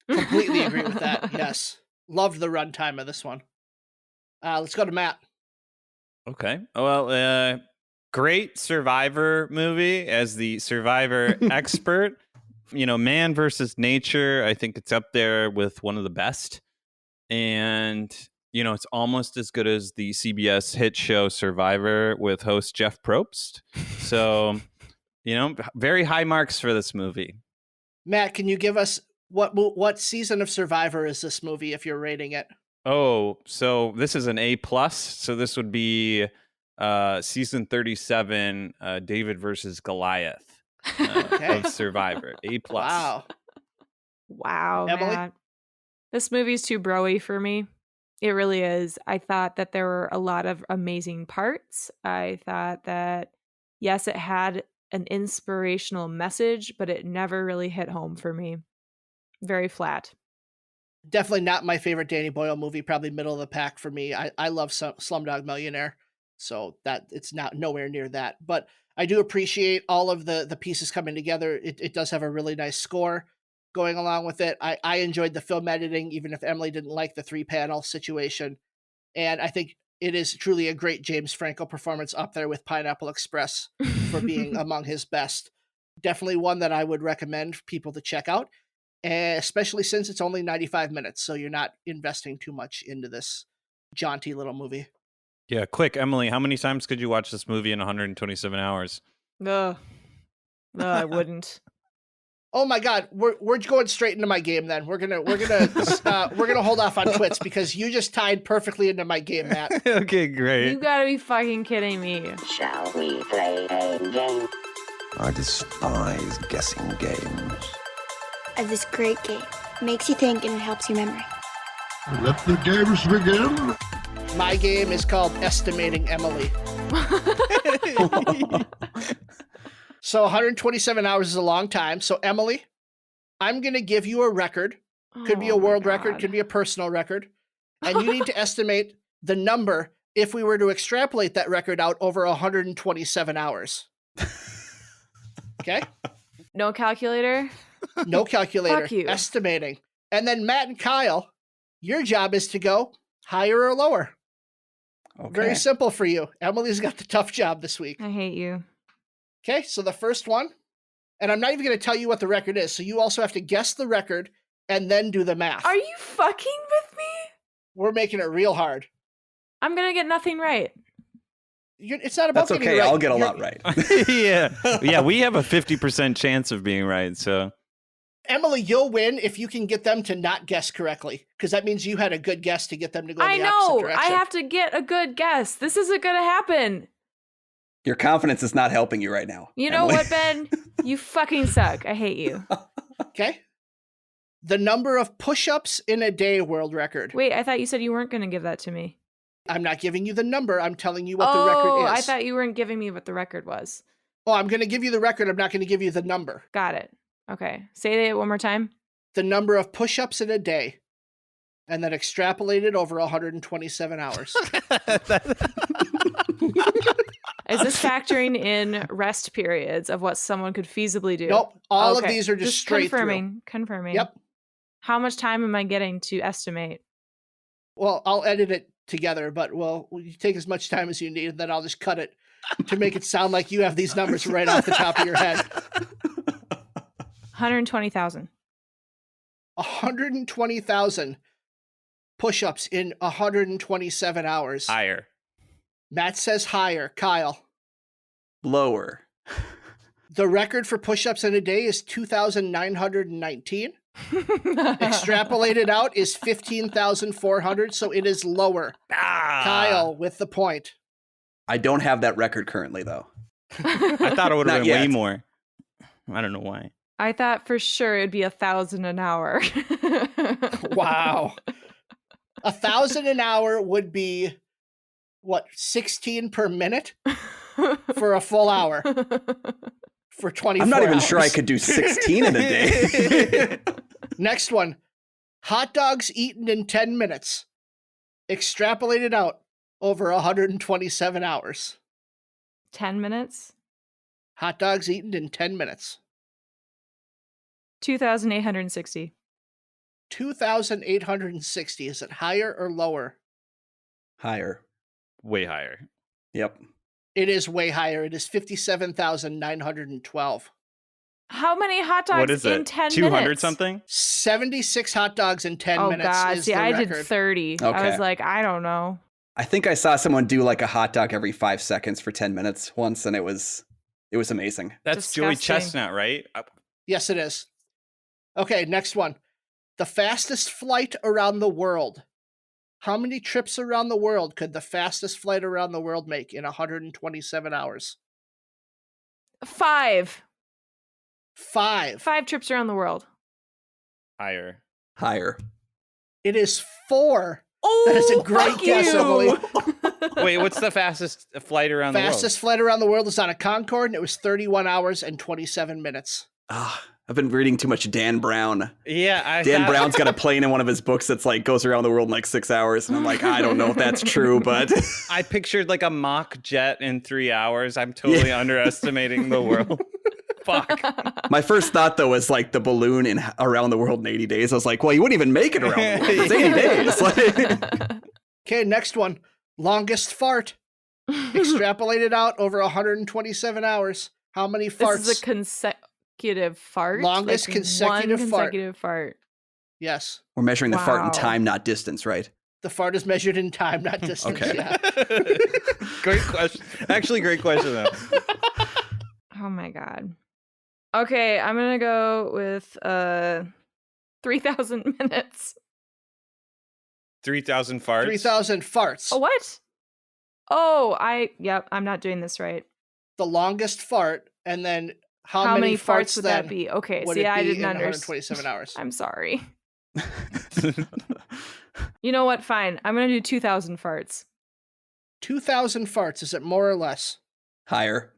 Completely agree with that, yes. Loved the runtime of this one. Let's go to Matt. Okay. Well, great Survivor movie as the Survivor expert. Man versus nature, I think it's up there with one of the best. And, it's almost as good as the CBS hit show Survivor with host Jeff Probst. So, very high marks for this movie. Matt, can you give us what season of Survivor is this movie if you're rating it? Oh, so this is an A+. So this would be season 37, David versus Goliath. Of Survivor. A+. Wow, Emily? Matt. This movie's too bro-y for me. It really is. I thought that there were a lot of amazing parts. I thought that, yes, it had an inspirational message, but it never really hit home for me. Very flat. Definitely not my favorite Danny Boyle movie, probably middle of the pack for me. I love Slumdog Millionaire, so that it's not nowhere near that. But I do appreciate all of the pieces coming together. It does have a really nice score going along with it. I enjoyed the film editing, even if Emily didn't like the 3-panel situation. And I think it is truly a great James Franco performance, up there with Pineapple Express for being among his best. Definitely one that I would recommend people to check out, especially since it's only 95 minutes. So you're not investing too much into this jaunty little movie. Yeah, quick, Emily, how many times could you watch this movie in 127 hours? No, I wouldn't. Oh my God, we're going straight into my game. Then we're gonna hold off on twits because you just tied perfectly into my game, Matt. Okay, great. You gotta be fucking kidding me. Shall we play a game? I despise guessing games. I have this great game. Makes you think and it helps your memory. Let the games begin. My game is called Estimating Emily. So 127 hours is a long time. So Emily, I'm going to give you a record. Could be a world record, could be a personal record. And you need to estimate the number if we were to extrapolate that record out over 127 hours. Okay? No calculator? No calculator. Fuck you. Estimating. And then Matt and Kyle, your job is to go higher or lower. Okay. Very simple for you. Emily's got the tough job this week. I hate you. Okay, so the first one, and I'm not even going to tell you what the record is, so you also have to guess the record and then do the math. Are you fucking with me? We're making it real hard. I'm gonna get nothing right. It's not about That's getting okay. right. I'll get a lot right. Yeah, we have a 50% chance of being right, so. Emily, you'll win if you can get them to not guess correctly, because that means you had a good guess to get them to go in I the opposite know. direction. I have to get a good guess. This isn't gonna happen. Your confidence is not helping you right now. You know Emily. what, Ben? You fucking suck. I hate you. Okay. The number of push-ups in a day world record. Wait, I thought you said you weren't going to give that to me. I'm not giving you the number. I'm telling you what the record is. I thought you weren't giving me what the record was. Oh, I'm going to give you the record. I'm not going to give you the number. Got it. Okay. Say it one more time. The number of push-ups in a day, and then extrapolate it over 127 hours. Is this factoring in rest periods of what someone could feasibly do? Nope. All of these are just straight confirming. Yep. How much time am I getting to estimate? Well, I'll edit it together, but you take as much time as you need, and then I'll just cut it to make it sound like you have these numbers right off the top of your head. 120,000. 120,000 push-ups in 127 hours. Higher. Matt says higher. Kyle. Lower. The record for push-ups in a day is 2,919. Extrapolated out is 15,400, so it is lower. Kyle with the point. I don't have that record currently, though. I thought it would have Not been way yet. more. I don't know why. I thought for sure it'd be 1,000 an hour. Wow. 1,000 an hour would be, 16 per minute for a full hour for 24 I'm not even hours. sure I could do 16 in a day. Next one. Hot dogs eaten in 10 minutes. Extrapolated out over 127 hours. 10 minutes? Hot dogs eaten in 10 minutes. 2,860. 2,860. Is it higher or lower? Higher. Way higher. Yep. It is way higher. It is 57,912. How many hot dogs What is in it? 10 200 minutes? something? 76 hot dogs in 10 minutes God. is See, the I record. did 30. I Okay. was like, I don't know. I think I saw someone do like a hot dog every 5 seconds for 10 minutes once, and it was amazing. That's Joey Disgusting. Chestnut, right? Yes, it is. Okay, next one. The fastest flight around the world. How many trips around the world could the fastest flight around the world make in 127 hours? 5. 5. 5 trips around the world. Higher. Higher. It is 4. Oh, That is a great fuck guess, you. Emily. Wait, what's the fastest flight around the world? Fastest flight around the world is on a Concorde, and it was 31 hours and 27 minutes. I've been reading too much Dan Brown. Yeah, Dan Brown's got a plane in one of his books that's like goes around the world in like 6 hours, and I'm like, I don't know if that's true, but I pictured like a mock jet in 3 hours. I'm totally underestimating the world. Fuck. My first thought though was like the balloon in around the world in 80 days. I was like, well, you wouldn't even make it around the world. It's 80 days. Like, Okay, next one. Longest fart. Extrapolated out over 127 hours. How many farts? This is a consecutive fart? Longest Like consecutive one fart. consecutive fart. Yes. we're measuring the fart in Wow. time, not distance, right? The fart is measured in time, not distance. Okay. Yeah. Great question. Actually, great question though. Oh my god. Okay, I'm gonna go with 3,000 minutes. 3,000 farts. 3,000 farts. Oh, what? Oh, I'm not doing this right. The longest fart, and then how many farts would then that be? Okay, would see, it I be didn't in understand. 127 hours? I'm sorry. You know what? Fine. I'm gonna do 2,000 farts. 2,000 farts. Is it more or less? Higher.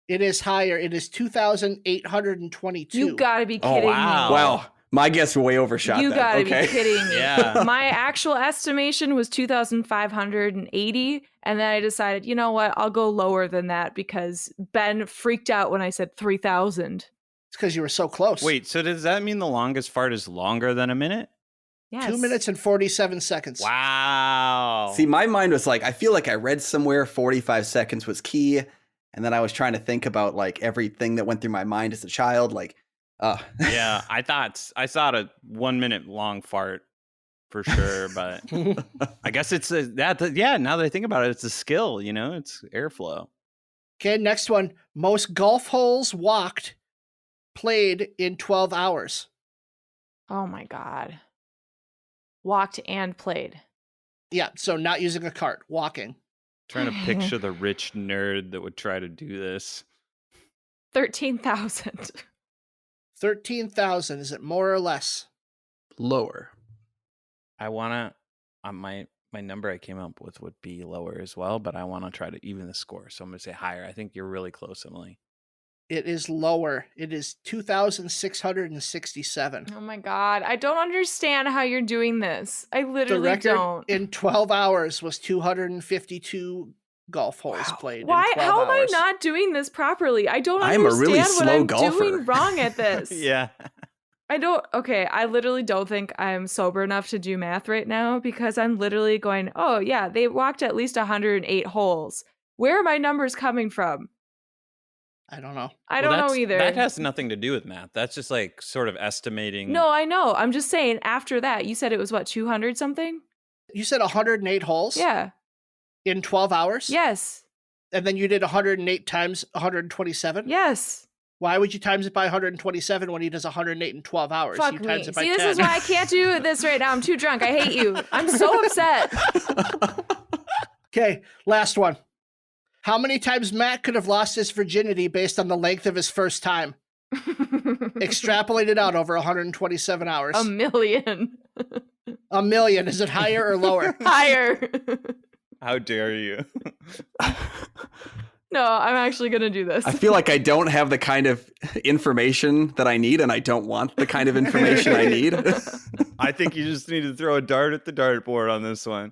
It is higher. It is 2,822. You gotta be Oh, kidding wow. me. Wow. My guess way overshot You that. gotta Okay. be kidding me. Yeah. My actual estimation was 2,580, and then I decided, you know what? I'll go lower than that because Ben freaked out when I said 3,000. It's because you were so close. Wait, so does that mean the longest fart is longer than a minute? Yes. 2 minutes and 47 seconds. Wow. See, my mind was like, I feel like I read somewhere 45 seconds was key. And then I was trying to think about like everything that went through my mind as a child. Like, Yeah, I thought a 1 minute long fart for sure, but I guess it's now that I think about it, it's a skill, you know, it's airflow. Okay, next one. Most golf holes walked, played in 12 hours. Oh my god. Walked and played. Yeah, so not using a cart, walking. Trying to picture the rich nerd that would try to do this. 13,000. 13,000. Is it more or less? Lower. I want to, my number I came up with would be lower as well, but I want to try to even the score. So I'm going to say higher. I think you're really close, Emily. It is lower. It is 2,667. Oh my God. I don't understand how you're doing this. I The literally record don't. in 12 hours was 252 golf holes played. Why? In 12 How am I hours. not doing this properly? I don't I'm a understand really what slow I'm golfer. doing wrong at this. Yeah. I literally don't think I'm sober enough to do math right now because I'm literally going, oh yeah, they walked at least 108 holes. Where are my numbers coming from? I don't know. I don't know either. That has nothing to do with math. That's just like sort of estimating. No, I know. I'm just saying after that, you said it was what, 200 something? You said 108 holes? Yeah. In 12 hours? Yes. And then you did 108 times 127? Yes. Why would you times it by 127 when he does 108 in 12 hours? Fuck you me. times it by See, 10. this is why I can't do this right now. I'm too drunk. I hate you. I'm so upset. Okay, last one. How many times Matt could have lost his virginity based on the length of his first time? Extrapolated out over 127 hours. 1,000,000. 1,000,000. Is it higher or lower? Higher. How dare you? No, I'm actually going to do this. I feel like I don't have the kind of information that I need, and I don't want the kind of information I need. I think you just need to throw a dart at the dartboard on this one.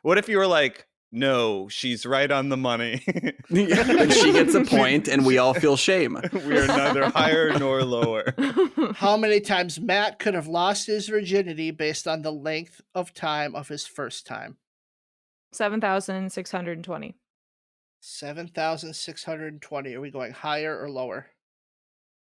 What if you were like, no, she's right on the money. And she gets a point, and we all feel shame. We are neither higher nor lower. How many times Matt could have lost his virginity based on the length of time of his first time? 7,620. 7,620. Are we going higher or lower?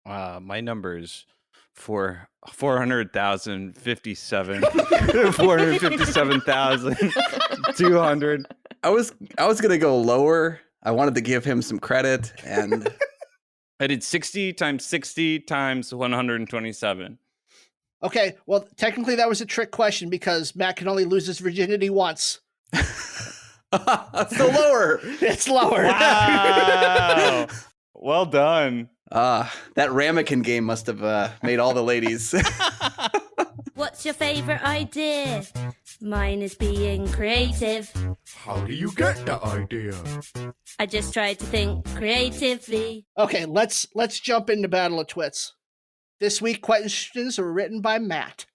My numbers for 457,200. I was gonna go lower. I wanted to give him some credit, and I did 60 times 60 times 127. Okay, well, technically that was a trick question because Matt can only lose his virginity once. So lower. It's lower. Wow. Well done. That ramekin game must have made all the ladies. What's your favorite idea? Mine is being creative. How do you get the idea? I just tried to think creatively. Okay, let's jump into Battle of Twits. This week, questions were written by Matt.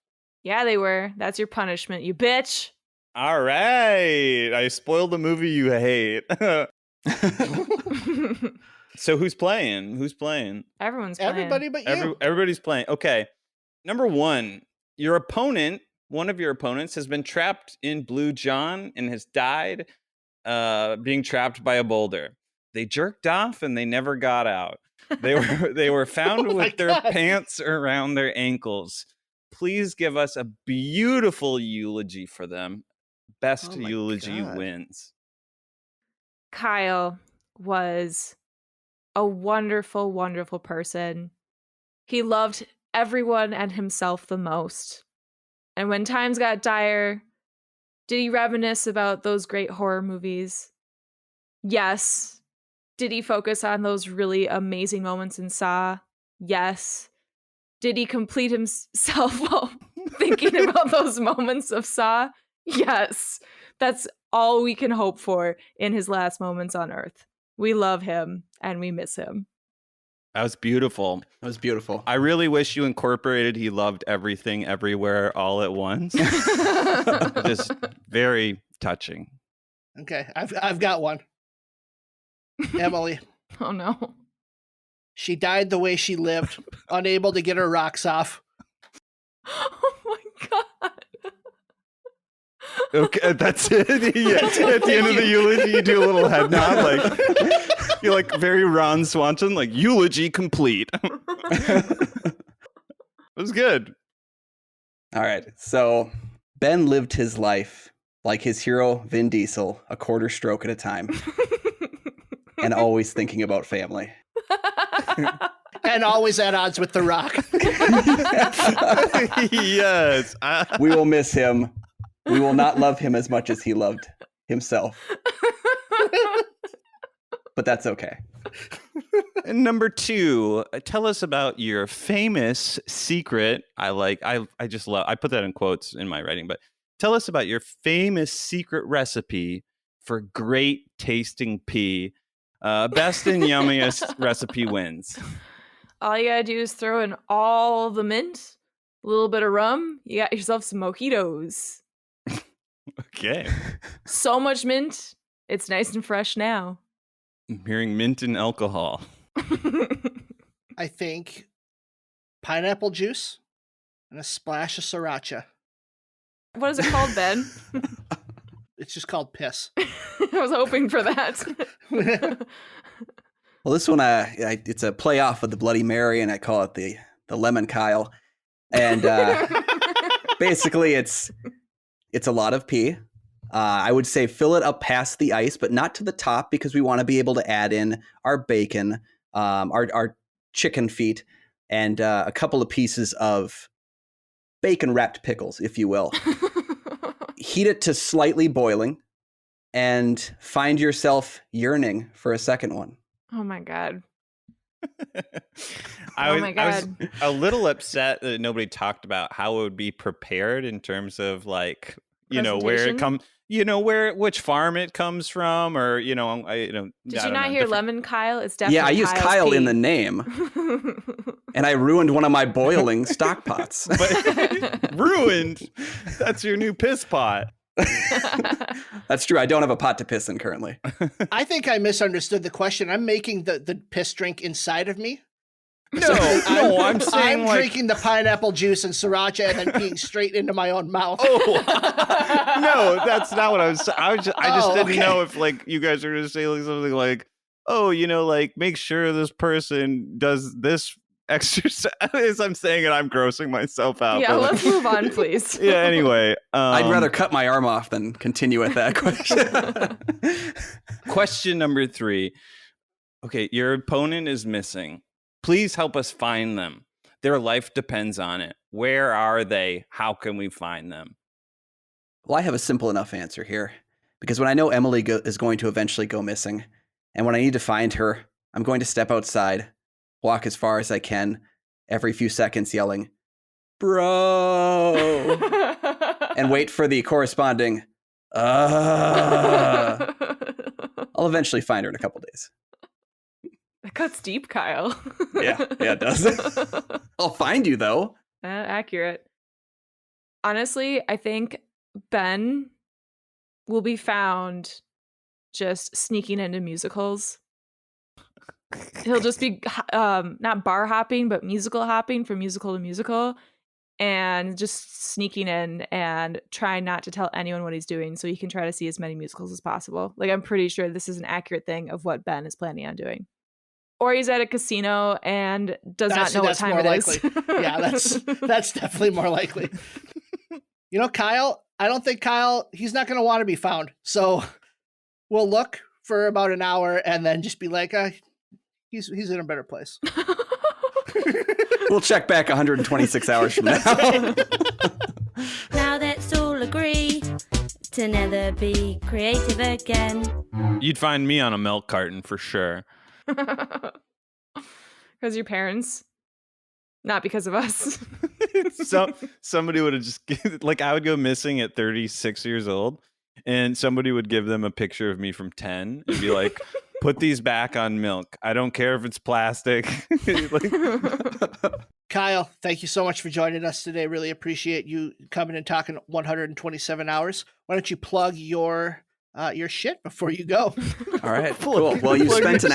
Yeah, they were. That's your punishment, you bitch. All right. I spoiled the movie you hate. So who's playing? Everyone's playing. Everybody but you. Everybody's playing. Okay. Number one, one of your opponents has been trapped in Blue John and has died being trapped by a boulder. They jerked off and they never got out. They were found with their pants around their ankles. Please give us a beautiful eulogy for them. Best eulogy wins. Kyle was a wonderful, wonderful person. He loved everyone and himself the most. And when times got dire, did he reminisce about those great horror movies? Yes. Did he focus on those really amazing moments in Saw? Yes. Did he complete himself while thinking about those moments of Saw? Yes. That's all we can hope for in his last moments on Earth. We love him and we miss him. That was beautiful. I really wish you incorporated he loved everything everywhere all at once. Just very touching. Okay, I've got one. Emily. Oh no. She died the way she lived, unable to get her rocks off. Oh my god. Okay, that's it. Yeah. At the end of the eulogy, you do a little head nod, like you're like very Ron Swanson, like eulogy complete. It was good. All right, so Ben lived his life like his hero Vin Diesel, a quarter stroke at a time, and always thinking about family. And always at odds with The Rock. Yes. We will miss him. We will not love him as much as he loved himself. But that's okay. And number 2, tell us about your famous secret. I just love, I put that in quotes in my writing, but tell us about your famous secret recipe for great tasting pee. Best and yummiest recipe wins. All you gotta do is throw in all the mint, a little bit of rum. You got yourself some mojitos. Okay. So much mint. It's nice and fresh now. I'm hearing mint and alcohol. I think pineapple juice and a splash of sriracha. What is it called, Ben? It's just called piss. I was hoping for that. Well, this one, it's a play off of the Bloody Mary, and I call it the Lemon Kyle. And basically, it's a lot of pee. I would say fill it up past the ice, but not to the top, because we want to be able to add in our bacon, our chicken feet, and a couple of pieces of bacon wrapped pickles, if you will. Heat it to slightly boiling and find yourself yearning for a second one. Oh my God. I was a little upset that nobody talked about how it would be prepared in terms of like, where it comes, which farm it comes from, or, Did you not hear Lemon Kyle? It's definitely I used Kyle pee. in the name, and I ruined one of my boiling stock pots. But ruined? That's your new piss pot. That's true. I don't have a pot to piss in currently. I think I misunderstood the question. I'm making the piss drink inside of me. No, I'm saying I'm drinking the pineapple juice and sriracha and then peeing straight into my own mouth. Oh, no, that's not what I was. I just didn't know if like you guys are going to say like something like, oh, like make sure this person does this exercise. As I'm saying it, I'm grossing myself out. Yeah, but let's move on, please. Yeah. Anyway, I'd rather cut my arm off than continue with that question. Question number 3. Okay, your opponent is missing. Please help us find them. Their life depends on it. Where are they? How can we find them? Well, I have a simple enough answer here, because when I know Emily is going to eventually go missing, and when I need to find her, I'm going to step outside, walk as far as I can, every few seconds yelling, "Bro!" and wait for the corresponding, I'll eventually find her in a couple days. That cuts deep, Kyle. Yeah, it does. I'll find you, though. Accurate. Honestly, I think Ben will be found just sneaking into musicals. He'll just be not bar hopping, but musical hopping from musical to musical, and just sneaking in and trying not to tell anyone what he's doing so he can try to see as many musicals as possible. Like, I'm pretty sure this is an accurate thing of what Ben is planning on doing. Or he's at a casino and does not know what time it is. Yeah, that's definitely more likely. Kyle, I don't think he's not going to want to be found. So we'll look for about an hour and then just be like, he's in a better place. We'll check back 126 hours from now. Now let's all agree to never be creative again. You'd find me on a milk carton for sure. Because your parents, not because of us. So somebody would have just I would go missing at 36 years old, and somebody would give them a picture of me from 10 and be like, "Put these back on milk. I don't care if it's plastic." Kyle, thank you so much for joining us today. Really appreciate you coming and talking 127 hours. Why don't you plug your shit before you go? All right, cool. Well, you spent an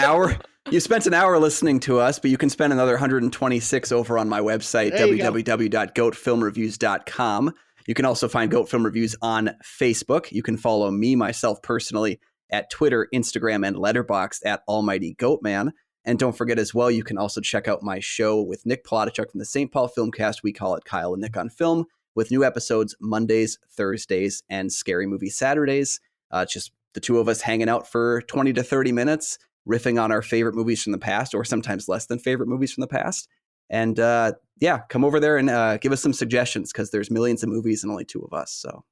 hour listening to us, but you can spend another 126 over on my website, www.goatfilmreviews.com. You can also find Goat Film Reviews on Facebook. You can follow me, myself personally, at Twitter, Instagram, and Letterboxd at Almighty Goatman. And don't forget as well, you can also check out my show with Nick Polatichuk from the St. Paul Filmcast. We call it Kyle and Nick on Film, with new episodes Mondays, Thursdays, and Scary Movie Saturdays. Just the two of us hanging out for 20 to 30 minutes, riffing on our favorite movies from the past, or sometimes less than favorite movies from the past. And come over there and give us some suggestions, because there's millions of movies and only two of us. So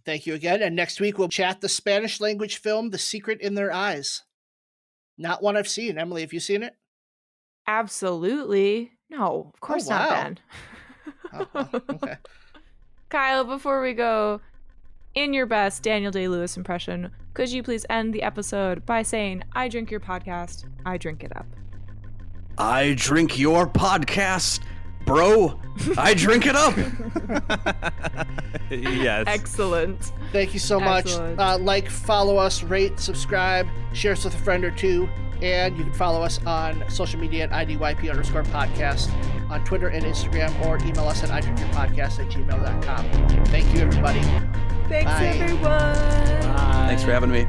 Thank you again. And next week we'll chat the Spanish language film, The Secret in Their Eyes. Not one I've seen. Emily, have you seen it? Absolutely. No, of course not, Ben. Oh, well, okay. Kyle, before we go, in your best Daniel Day-Lewis impression, could you please end the episode by saying, I drink your podcast, I drink it up. I drink your podcast, bro. I drink it up. Yes. Excellent. Thank you so much. Like, follow us, rate, subscribe, share us with a friend or two. And you can follow us on social media at IDYP_podcast on Twitter and Instagram, or email us at idrinkyourpodcast@gmail.com. Thank you, everybody. Thanks, Bye. everyone. Thanks for having me.